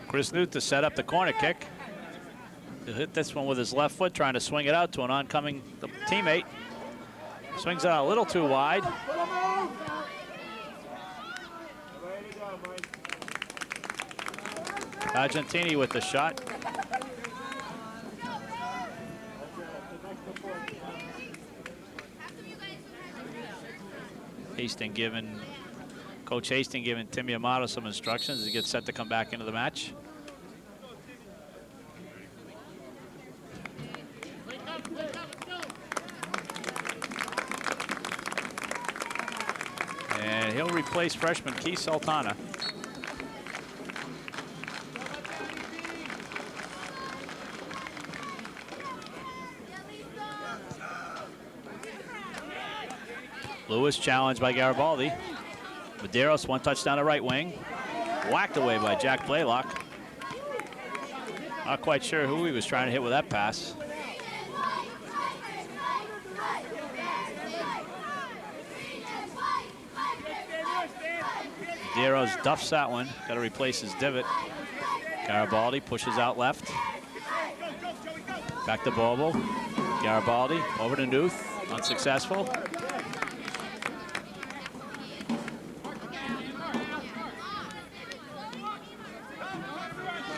Chris Newt to set up the corner kick. He'll hit this one with his left foot, trying to swing it out to an oncoming teammate. Swings it out a little too wide. Argentini with the shot. Coach Hastings giving Timmy Amato some instructions as he gets set to come back into the match. And he'll replace freshman Keith Sultana. Lewis challenged by Garibaldi. Medeiros, one touchdown to right wing. Whacked away by Jack Blaylock. Not quite sure who he was trying to hit with that pass. Medeiros duffs that one. Got to replace his divot. Garibaldi pushes out left. Back to Bobo. Garibaldi over to Newth. Unsuccessful.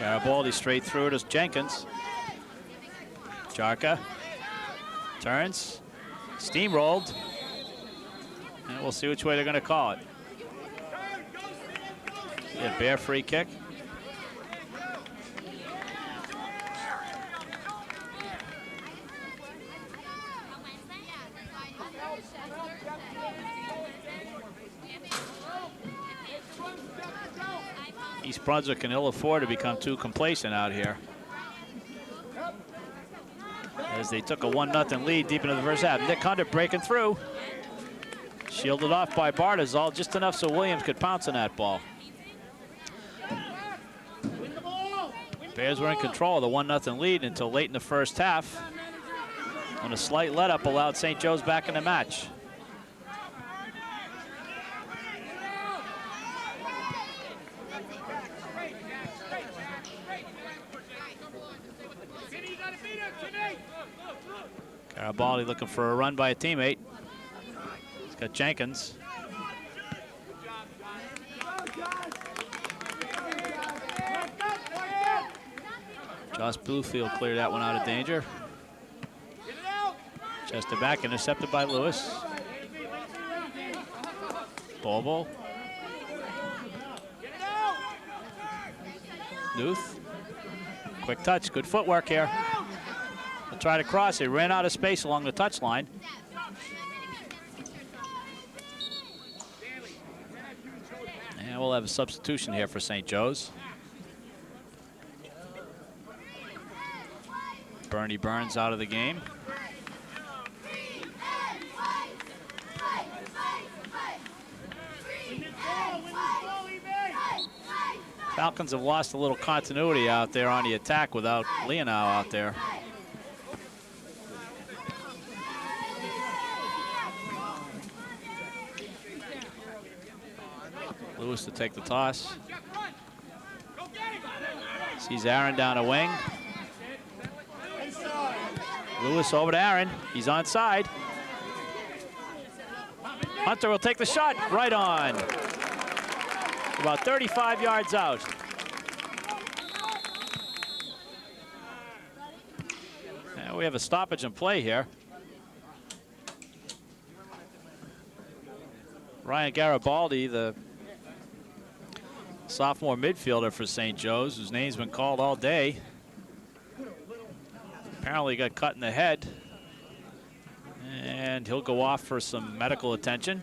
Garibaldi straight through to Jenkins. Jarka turns, steamrolled, and we'll see which way they're going to call it. A Bear free kick. East Brunswick can ill afford to become too complacent out here, as they took a 1-0 lead deep into the first half. Nick Hunter breaking through. Shielded off by Bartizal, just enough so Williams could pounce on that ball. Bears were in control of the 1-0 lead until late in the first half, when a slight let-up allowed St. Joe's back in the match. Garibaldi looking for a run by a teammate. He's got Jenkins. Josh Bluefield cleared that one out of danger. Chested back, intercepted by Lewis. Bobo. Newth. Quick touch, good footwork here. They'll try to cross. He ran out of space along the touchline. And we'll have a substitution here for St. Joe's. Bernie Burns out of the game. Falcons have lost a little continuity out there on the attack without Leonow out there. Lewis to take the toss. Sees Aaron down a wing. Lewis over to Aaron. He's onside. Hunter will take the shot. Right on. About 35 yards out. And we have a stoppage in play here. Ryan Garibaldi, the sophomore midfielder for St. Joe's, whose name's been called all day, apparently got cut in the head, and he'll go off for some medical attention.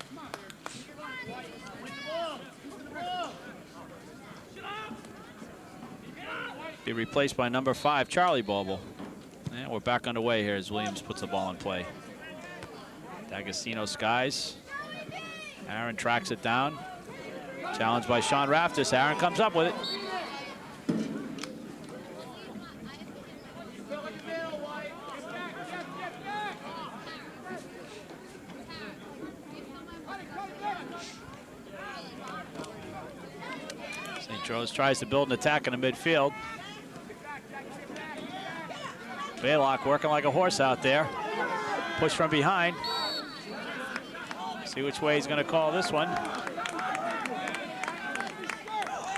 Be replaced by number 5, Charlie Boble. And we're back underway here as Williams puts the ball in play. D'Agostino skies. Aaron tracks it down. Challenged by Sean Raftis. Aaron comes up with it. St. Joe's tries to build an attack in the midfield. Baylock working like a horse out there. Push from behind. See which way he's going to call this one.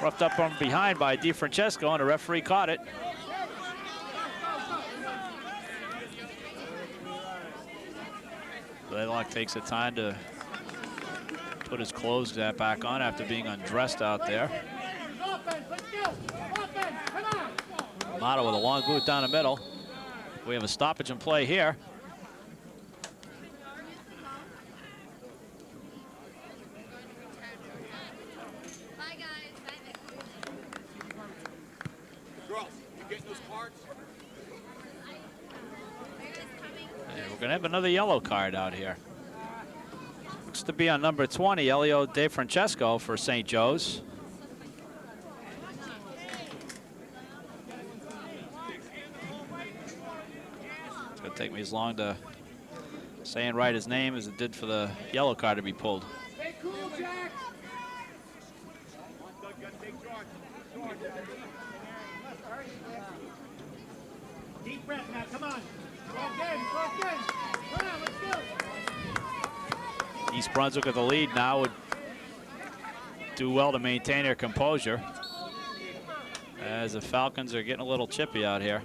Roughed up from behind by DiFrancesco, and the referee caught it. Baylock takes the time to put his clothes back on after being undressed out there. Amato with a long boot down the middle. We have a stoppage in play here. And we're going to have another yellow card out here. Looks to be on number 20, Elio De Francesco for St. Joe's. It's going to take me as long to say and write his name as it did for the yellow card to be pulled. Stay cool, Jack. Deep breath, Matt. Come on. Go again. Come on, let's go. East Brunswick with the lead now would do well to maintain their composure as the Falcons are getting a little chippy out here.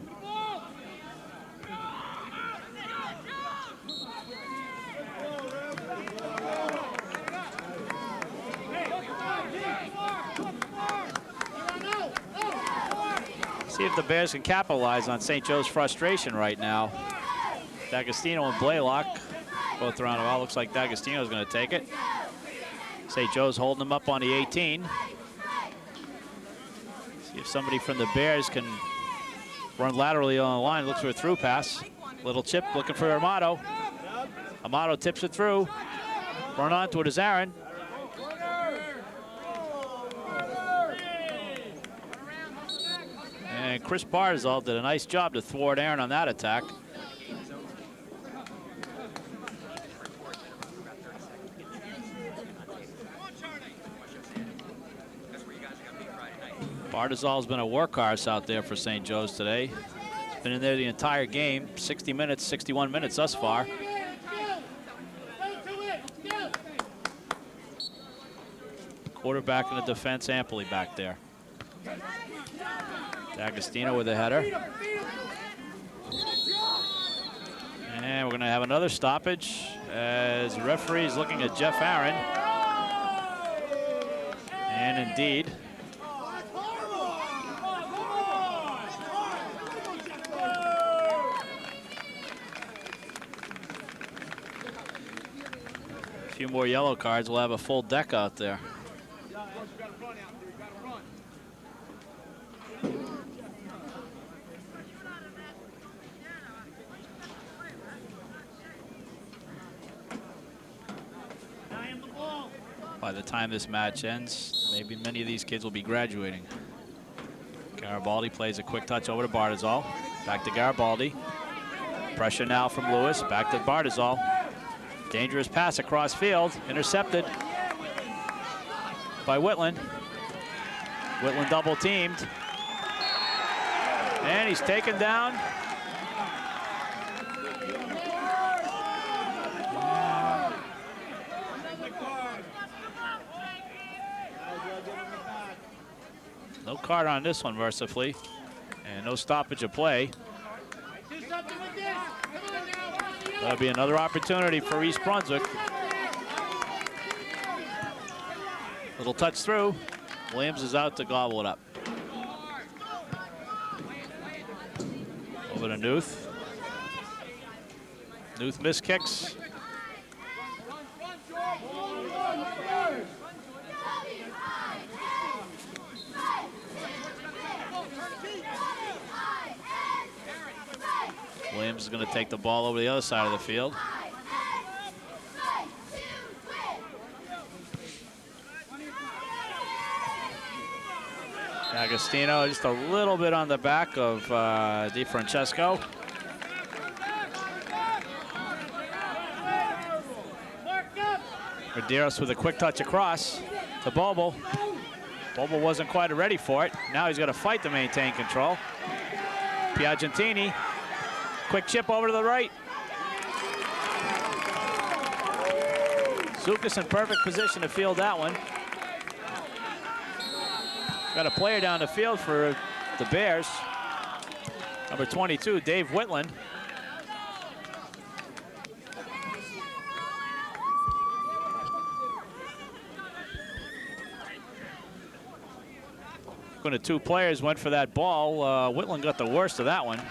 See if the Bears can capitalize on St. Joe's frustration right now. D'Agostino and Blaylock both around the ball. Looks like D'Agostino's going to take it. St. Joe's holding them up on the 18. See if somebody from the Bears can run laterally on the line. Looks for a through pass. Little chip looking for Amato. Amato tips it through. Run onto it is Aaron. And Chris Barzal did a nice job to thwart Aaron on that attack. Bardazal's been a workhorse out there for St. Joe's today. He's been in there the entire game, 60 minutes, 61 minutes thus far. Quarterback and the defense amply back there. D'Agostino with a header. And we're going to have another stoppage as the referee is looking at Jeff Aaron. And indeed, a few more yellow cards. We'll have a full deck out there. By the time this match ends, maybe many of these kids will be graduating. Garibaldi plays a quick touch over to Bardazal. Back to Garibaldi. Pressure now from Lewis. Back to Bardazal. Dangerous pass across field. Intercepted by Whitland. Whitland double teamed. And he's taken down. No card on this one, mercifully, and no stoppage of play. That'll be another opportunity for East Brunswick. Little touch through. Williams is out to gobble it up. Over to Newth. Newth missed kicks. Williams is going to take the ball over the other side of the field. Agostino just a little bit on the back of De Francesco. Medeiros with a quick touch across to Bobo. Bobo wasn't quite ready for it. Now he's got to fight to maintain control. Piagentini. Quick chip over to the right. Zukas in perfect position to field that one. Got a player down the field for the Bears. Number 22, Dave Whitland. When the two players went for that ball, Whitland got the worst of that one.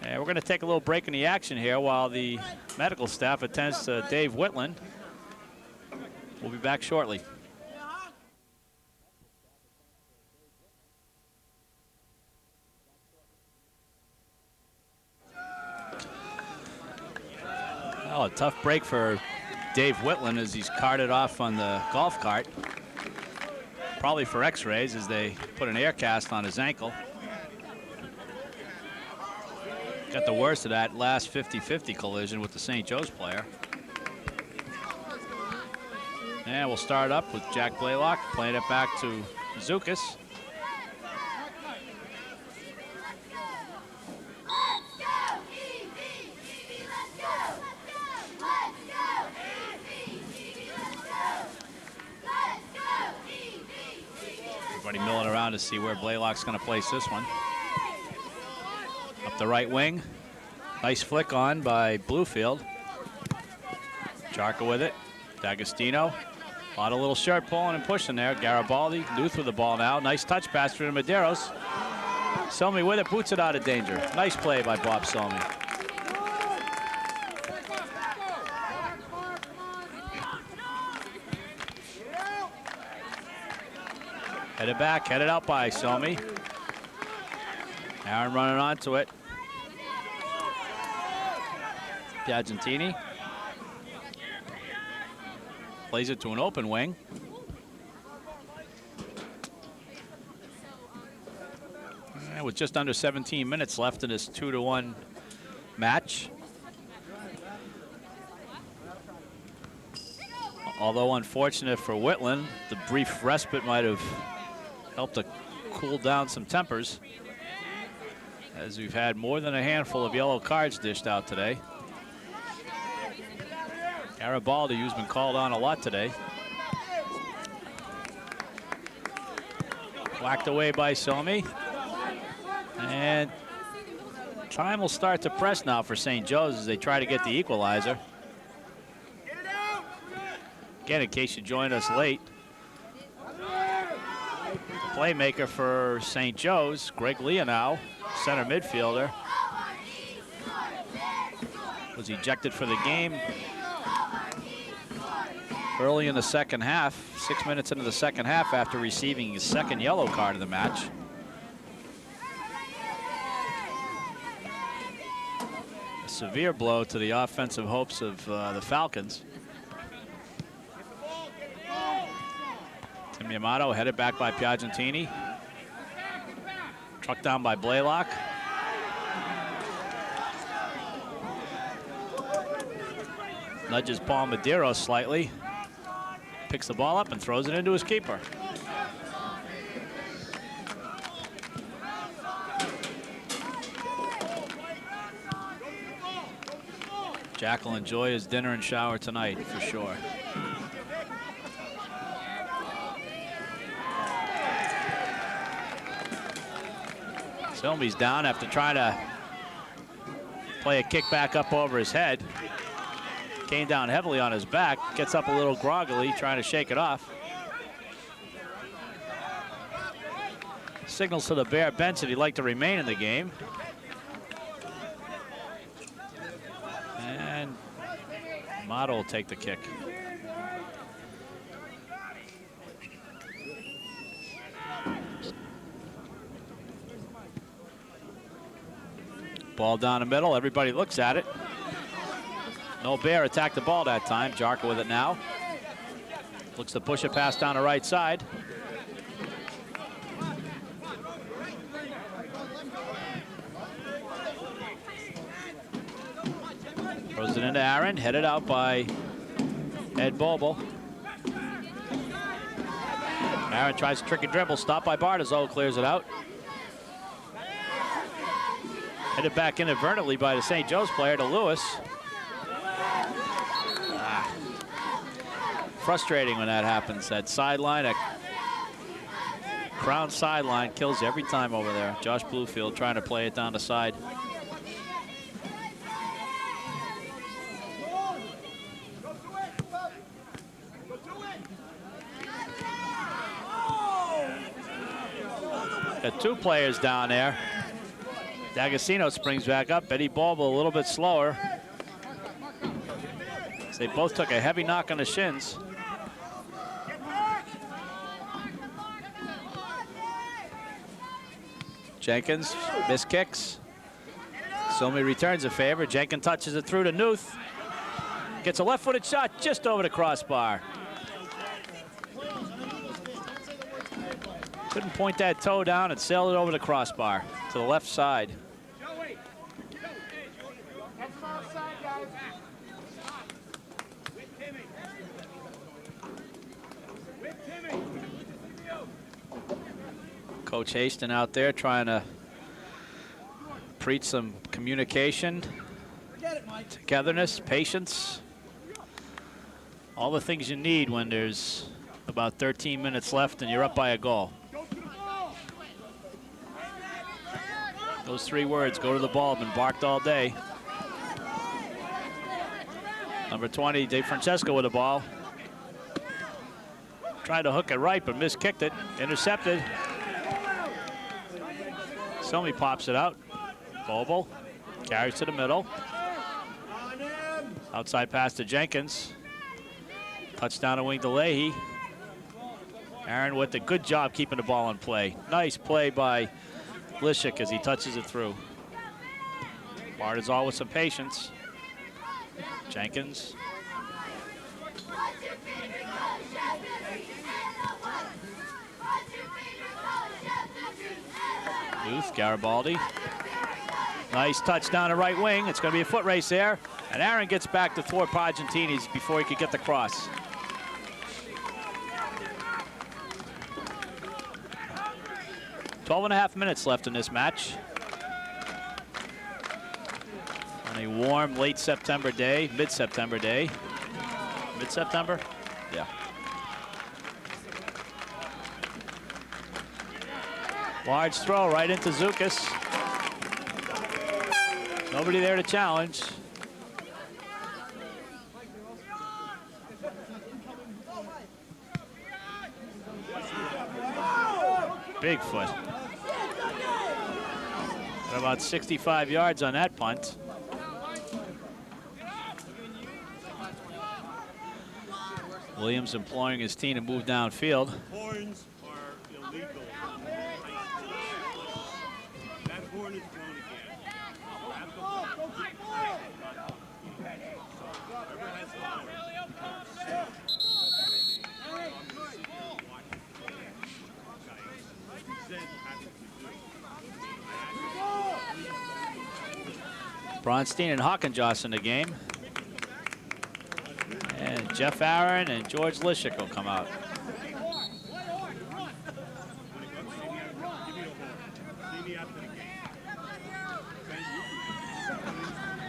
And we're going to take a little break in the action here while the medical staff attends to Dave Whitland. We'll be back shortly. Well, a tough break for Dave Whitland as he's carted off on the golf cart. Probably for x-rays as they put an air cast on his ankle. Got the worst of that last 50-50 collision with the St. Joe's player. And we'll start up with Jack Blaylock playing it back to Zukas. Everybody milling around to see where Blaylock's going to place this one. Up the right wing. Nice flick on by Bluefield. Jarka with it. D'Agostino. A lot of little shirt pulling and pushing there. Garibaldi, Luth with the ball now. Nice touch pass through to Medeiros. Somi with it, boots it out of danger. Nice play by Bob Somi. Headed back, headed out by Somi. Aaron running onto it. Piagentini. Plays it to an open wing. And with just under 17 minutes left in this 2-1 match. Although unfortunate for Whitland, the brief respite might have helped to cool down some tempers, as we've had more than a handful of yellow cards dished out today. Garibaldi, who's been called on a lot today. Whacked away by Somi. And time will start to press now for St. Joe's as they try to get the equalizer. Again, in case you joined us late, the playmaker for St. Joe's, Greg Leonow, center midfielder, was ejected for the game early in the second half, 6 minutes into the second half after receiving his second yellow card of the match. A severe blow to the offensive hopes of the Falcons. Tim Yamato headed back by Piagentini. Trucked down by Blaylock. Nudges Paul Medeiros slightly. Picks the ball up and throws it into his keeper. Jack will enjoy his dinner and shower tonight for sure. Somi's down after trying to play a kick back up over his head. Came down heavily on his back, gets up a little groggily, trying to shake it off. Signals to the Bear bench that he'd like to remain in the game. And Motto will take the kick. Ball down the middle, everybody looks at it. No Bear attacked the ball that time. Jarka with it now. Looks to push it past down the right side. Throws it into Aaron, headed out by Ed Boble. Aaron tries a tricky dribble, stopped by Bartizo, clears it out. Headed back inadvertently by the St. Joe's player to Lewis. Frustrating when that happens. That sideline, a crown sideline, kills you every time over there. Josh Bluefield trying to play it down the side. Got two players down there. D'Agostino springs back up. Eddie Bulba a little bit slower. They both took a heavy knock on the shins. Jenkins, miss kicks. Somi returns a favor. Jenkins touches it through to Nuth. Gets a left-footed shot just over the crossbar. Couldn't point that toe down and sail it over the crossbar to the left side. Coach Haston out there trying to preach some communication, togetherness, patience. All the things you need when there's about 13 minutes left and you're up by a goal. Those 3 words, go to the ball, have been barked all day. Number 20, Dave Francesco with the ball. Tried to hook it right, but miskicked it. Intercepted. Somi pops it out. Boble carries to the middle. Outside pass to Jenkins. Touchdown to wing to Leahy. Aaron with a good job keeping the ball in play. Nice play by Lishik as he touches it through. Bartizal with some patience. Jenkins. Booth, Garibaldi. Nice touchdown to right wing. It's going to be a foot race there. And Aaron gets back to thwart Argentini's before he could get the cross. .12.5 minutes left in this match. On a warm late September day, mid-September day. Mid-September? Yeah. Large throw right into Zukas. Nobody there to challenge. Bigfoot. At about 65 yards on that punt. Williams imploring his team to move downfield. Horns are illegal. That horn is blown Bronstein and Hawkenjoss in the game. And Jeff Aaron and George Lishik will come out.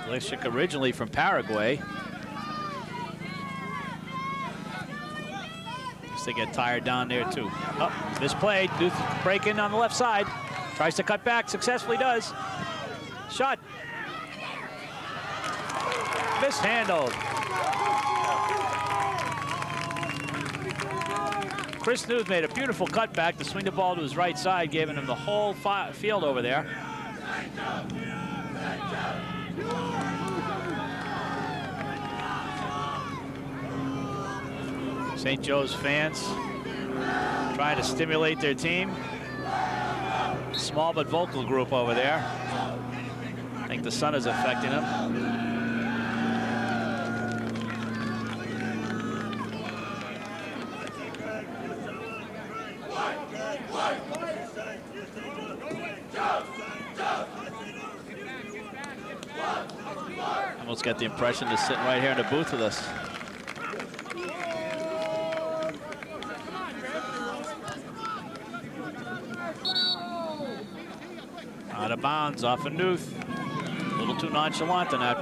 Lishik originally from Paraguay. Guess they get tired down there too. Oh, misplayed. Duth break in on the left side. Tries to cut back, successfully does. Shot. Mishandled. Chris Newth made a beautiful cutback to swing the ball to his right side, giving him the whole field over there. St. Joe's fans trying to stimulate their team. Small but vocal group over there. I think the sun is affecting them. Almost got the impression they're sitting right here in the booth with us. Out of bounds off of Newth. A little too nonchalant in that.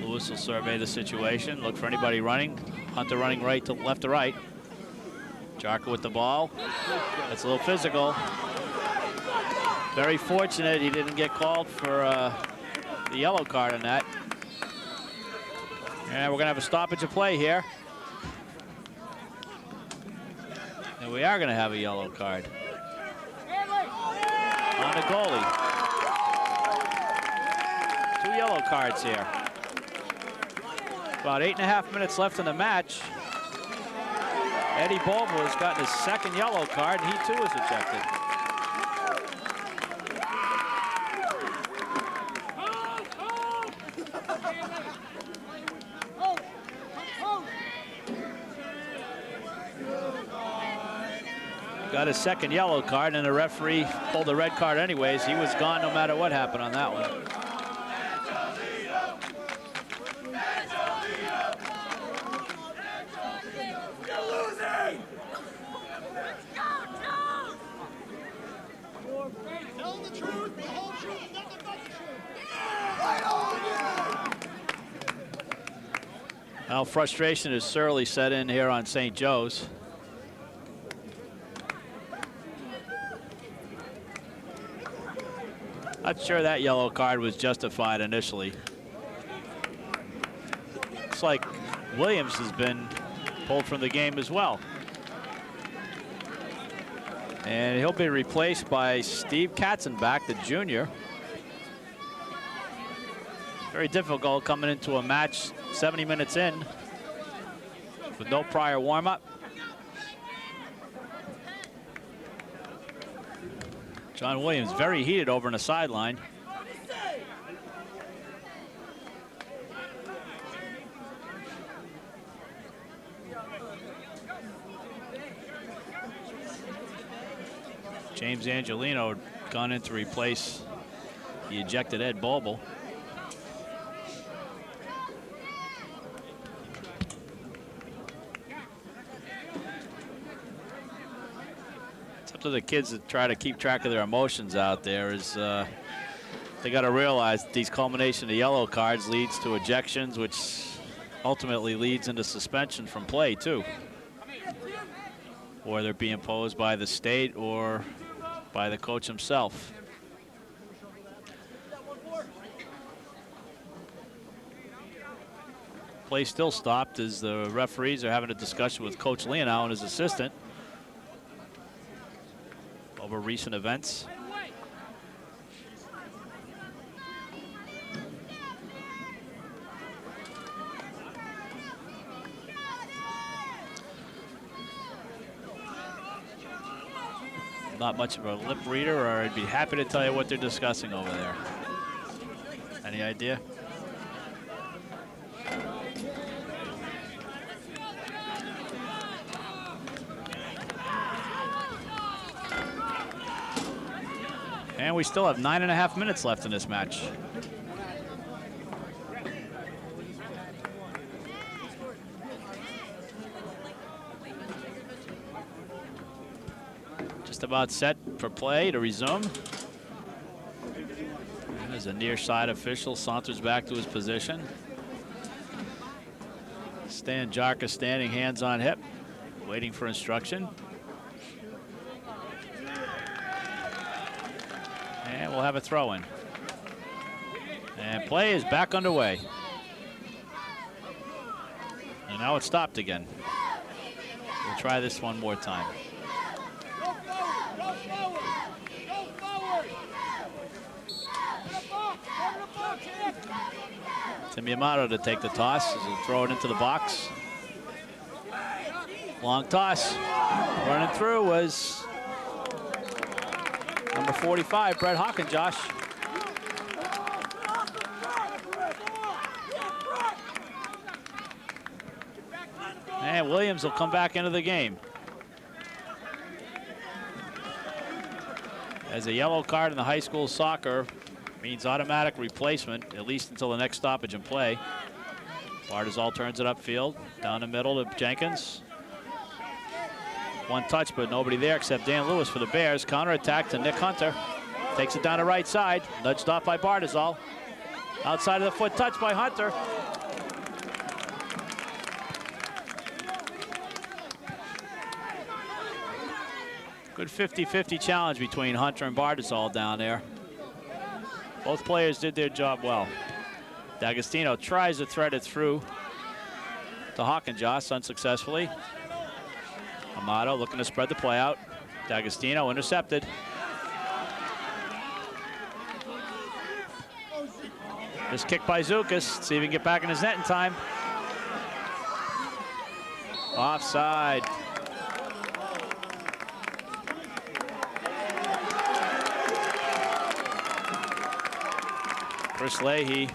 Lewis will survey the situation, look for anybody running. Hunter running right to left to right. Jarka with the ball. That's a little physical. Very fortunate he didn't get called for the yellow card on that. And we're gonna have a stoppage of play here. And we are gonna have a yellow card on the goalie. 2 yellow cards here. About 8.5 minutes left in the match. Eddie Boble has gotten his 2nd yellow card, and he too was ejected. got his second yellow card, and the referee pulled the red card anyways. He was gone no matter what happened on that one. Tell the truth, the whole truth, nothing but the truth. Now frustration is surely set in here on St. Joe's. Not sure that yellow card was justified initially. Looks like Williams has been pulled from the game as well. And he'll be replaced by Steve Katzenbach, the junior. Very difficult coming into a match 70 minutes in with no prior warm-up. John Williams very heated over on the sideline. James Angelino gone in to replace the ejected Ed Boble. To the kids that try to keep track of their emotions out there is they got to realize that these culmination of yellow cards leads to ejections, which ultimately leads into suspension from play too, or they're being imposed by the state or by the coach himself. Play still stopped as the referees are having a discussion with Coach Leonow and his assistant over recent events. Not much of a lip reader, or I'd be happy to tell you what they're discussing over there. Any idea? And we still have 9.5 minutes left in this match. Just about set for play to resume. There's a near side official, saunters back to his position. Stan Jarka standing, hands on hip, waiting for instruction. And we'll have a throw in. And play is back underway. And now it's stopped again. We'll try this one more time. Go forward, go forward, go forward. Go to the box, Tim Yamato to take the toss as he'll throw it into the box. Long toss. Running through was number 45, Brett Hockenjosh. And Williams will come back into the game. As a yellow card in the high school soccer means automatic replacement, at least until the next stoppage in play. Bardazol turns it upfield, down the middle to Jenkins. One touch, but nobody there except Dan Lewis for the Bears. Counterattack to Nick Hunter. Takes it down the right side. Nudged off by Bardazol. Outside of the foot touch by Hunter. Good 50-50 challenge between Hunter and Bardazol down there. Both players did their job well. D'Agostino tries to thread it through to Hockenjosh unsuccessfully. Amato looking to spread the play out. D'Agostino intercepted. This kick by Zukas. See if he can get back in his net in time. Offside. Chris Leahy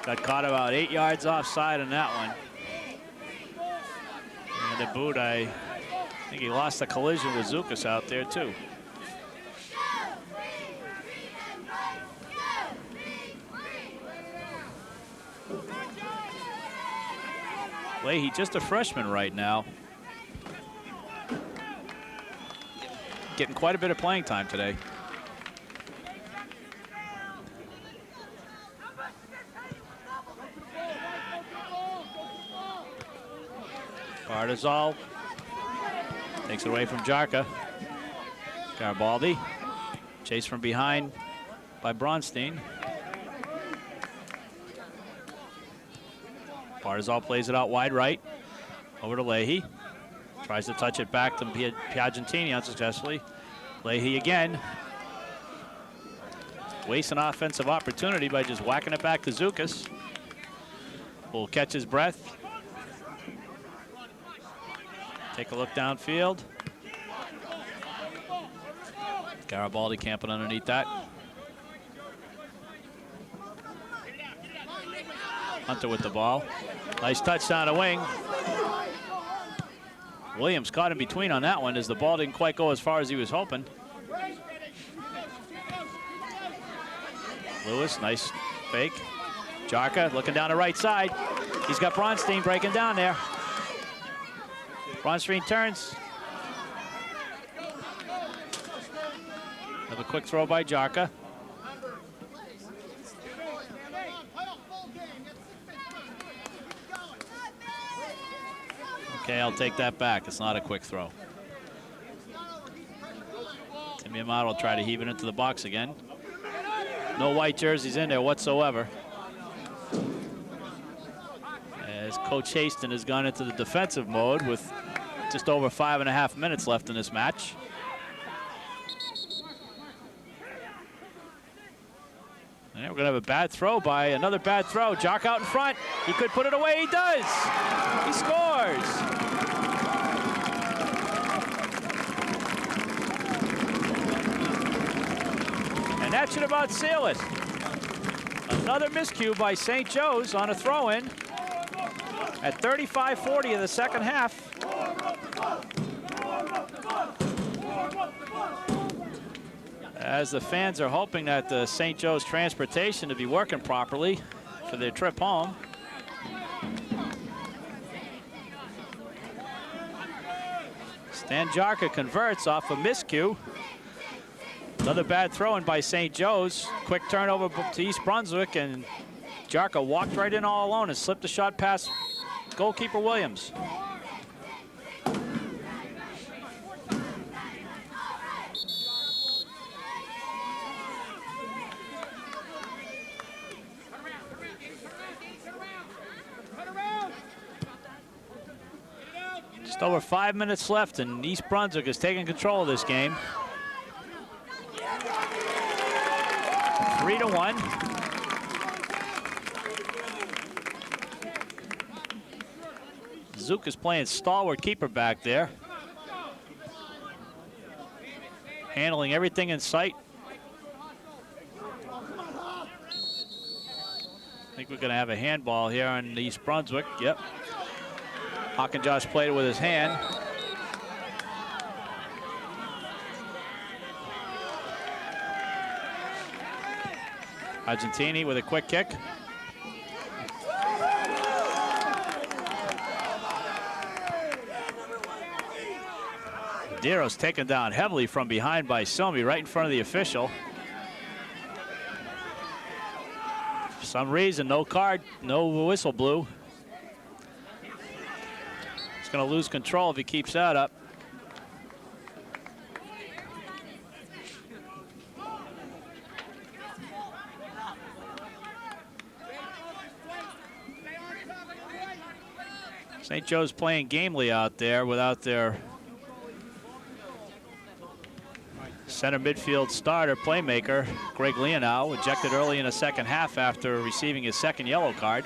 got caught about 8 yards offside on that one. And the boot, I I think he lost a collision with Zukas out there too. Leahy, just a freshman right now. Getting quite a bit of playing time today. Bardazal takes it away from Jarka. Garibaldi chased from behind by Bronstein. Bardazal plays it out wide right over to Leahy. Tries to touch it back to Piagentini unsuccessfully. Leahy again. Wastes an offensive opportunity by just whacking it back to Zukas. Will catch his breath. Take a look downfield. Garibaldi camping underneath that. Hunter with the ball. Nice touchdown to wing. Williams caught in between on that one as the ball didn't quite go as far as he was hoping. Lewis, nice fake. Jarka looking down the right side. He's got Bronstein breaking down there. Bronstein turns. Another quick throw by Jarka. Okay, I'll take that back. It's not a quick throw. Timmy Amato will try to heave it into the box again. No white jerseys in there whatsoever. As Coach Haston has gone into the defensive mode with just over 5.5 minutes left in this match. And we're gonna have a bad throw by another bad throw. Jock out in front. He could put it away. He does. He scores. And that should about seal it. Another miscue by St. Joe's on a throw-in at 35:40 of the second half. As the fans are hoping that the St. Joe's transportation to be working properly for their trip home. Stan Jarka converts off a miscue. Another bad throw-in by St. Joe's. Quick turnover to East Brunswick, and Jarka walked right in all alone and slipped a shot past goalkeeper Williams. Just over 5 minutes left, and East Brunswick is taking control of this game. 3-1. Zook is playing stalwart keeper back there. Handling everything in sight. I think we're going to have a handball here on East Brunswick. Yep. Hockenjosh played it with his hand. Argentini with a quick kick. Dero's taken down heavily from behind by Somi, right in front of the official. For some reason, no card, no whistle blew. He's going to lose control if he keeps that up. St. Joe's playing gamely out there without their center midfield starter playmaker, Greg Leonow, ejected early in the second half after receiving his second yellow card.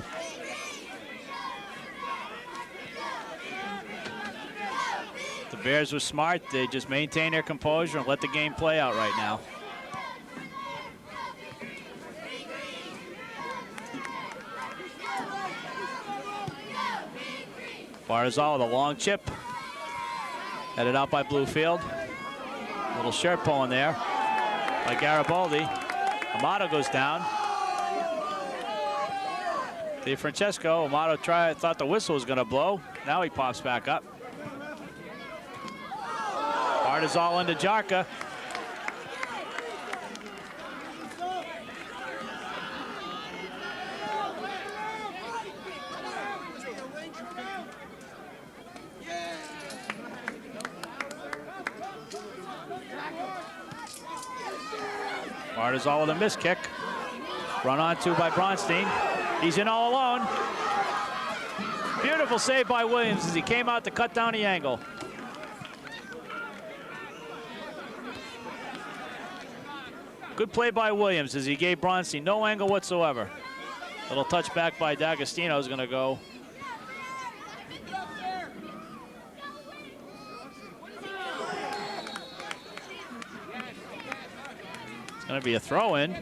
The Bears were smart. They just maintained their composure and let the game play out right now. Barzal with a long chip. Headed out by Bluefield. Little shirt pulling there by Garibaldi. Amato goes down. DeFrancesco, Amato thought the whistle was going to blow. Now he pops back up. Hard is all into Jarka. Hard is all with a missed kick. Run on to by Bronstein. He's in all alone. Beautiful save by Williams as he came out to cut down the angle. Good play by Williams as he gave Bronstein no angle whatsoever. Little touchback by D'Agostino is going to go. It's going to be a throw-in.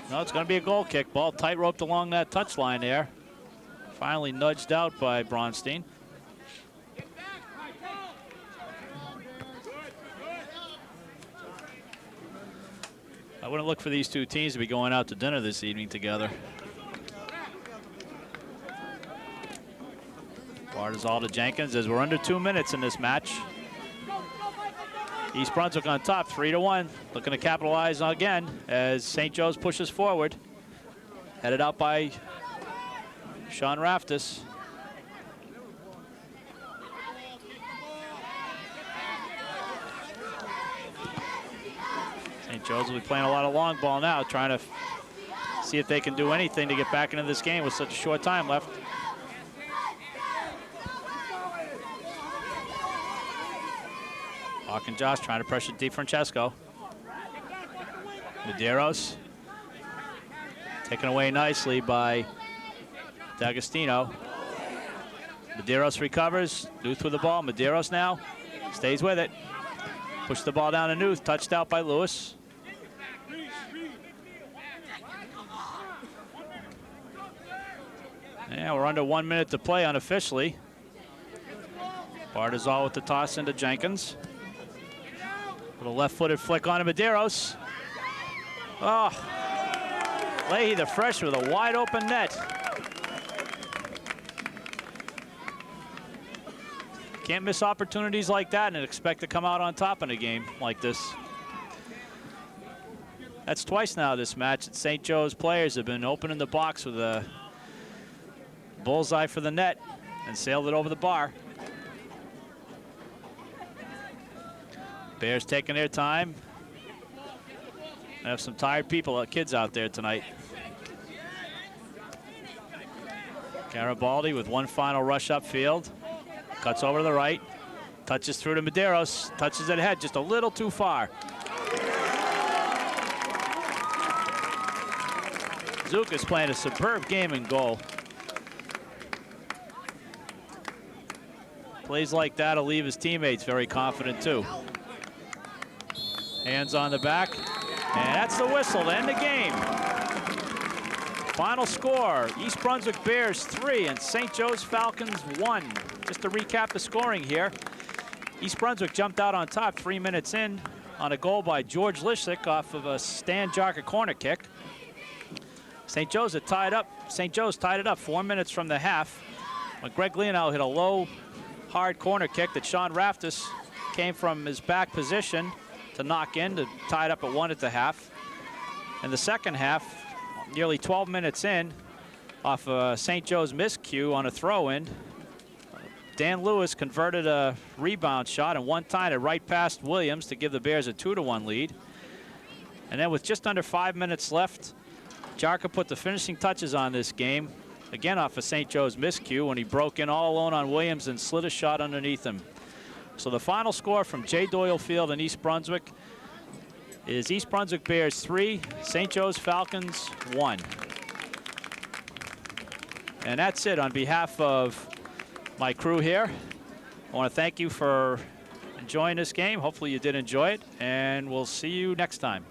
No, it's going to be a goal kick. Ball tight roped along that touchline there. Finally nudged out by Bronstein. I wouldn't look for these two teams to be going out to dinner this evening together. Bardazal to Jenkins as we're under 2 minutes in this match. East Brunswick on top, 3-1. Looking to capitalize again as St. Joe's pushes forward. Headed out by Sean Raftis. St. Joe's will be playing a lot of long ball now, trying to see if they can do anything to get back into this game with such a short time left. Hawk and Josh trying to pressure DeFrancesco. Medeiros taken away nicely by D'Agostino. Medeiros recovers. Nuth with the ball. Medeiros now stays with it. Push the ball down to Nuth. Touched out by Lewis. Yeah, we're under 1 minute to play unofficially. Bardazal with the toss into Jenkins. Little left-footed flick on Medeiros. Oh, Leahy the fresh with a wide open net. Can't miss opportunities like that and expect to come out on top in a game like this. That's twice now this match that St. Joe's players have been opening the box with a bullseye for the net and sailed it over the bar. Bears taking their time. I have some tired people, kids out there tonight. Garibaldi with one final rush upfield. Cuts over to the right. Touches through to Medeiros. Touches it ahead just a little too far. Zook is playing a superb game in goal. Plays like that will leave his teammates very confident too. Hands on the back, and that's the whistle to end the game. Final score, East Brunswick Bears 3 and St. Joe's Falcons 1. Just to recap the scoring here, East Brunswick jumped out on top 3 minutes in on a goal by George Lishik off of a Stan Jarka corner kick. St. Joe's had tied up. St. Joe's tied it up 4 minutes from the half when Greg Leonel hit a low, hard corner kick that Sean Raftis came from his back position to knock in to tie it up at 1 at the half. In the second half, nearly 12 minutes in, off St. Joe's miscue on a throw-in, Dan Lewis converted a rebound shot and one-timed it right past Williams to give the Bears a 2-1 lead. And then with just under 5 minutes left, Jarka put the finishing touches on this game, again off of St. Joe's miscue when he broke in all alone on Williams and slid a shot underneath him. So the final score from J. Doyle Field in East Brunswick is East Brunswick Bears 3, St. Joe's Falcons 1. And that's it on behalf of my crew here. I want to thank you for enjoying this game. Hopefully you did enjoy it, and we'll see you next time.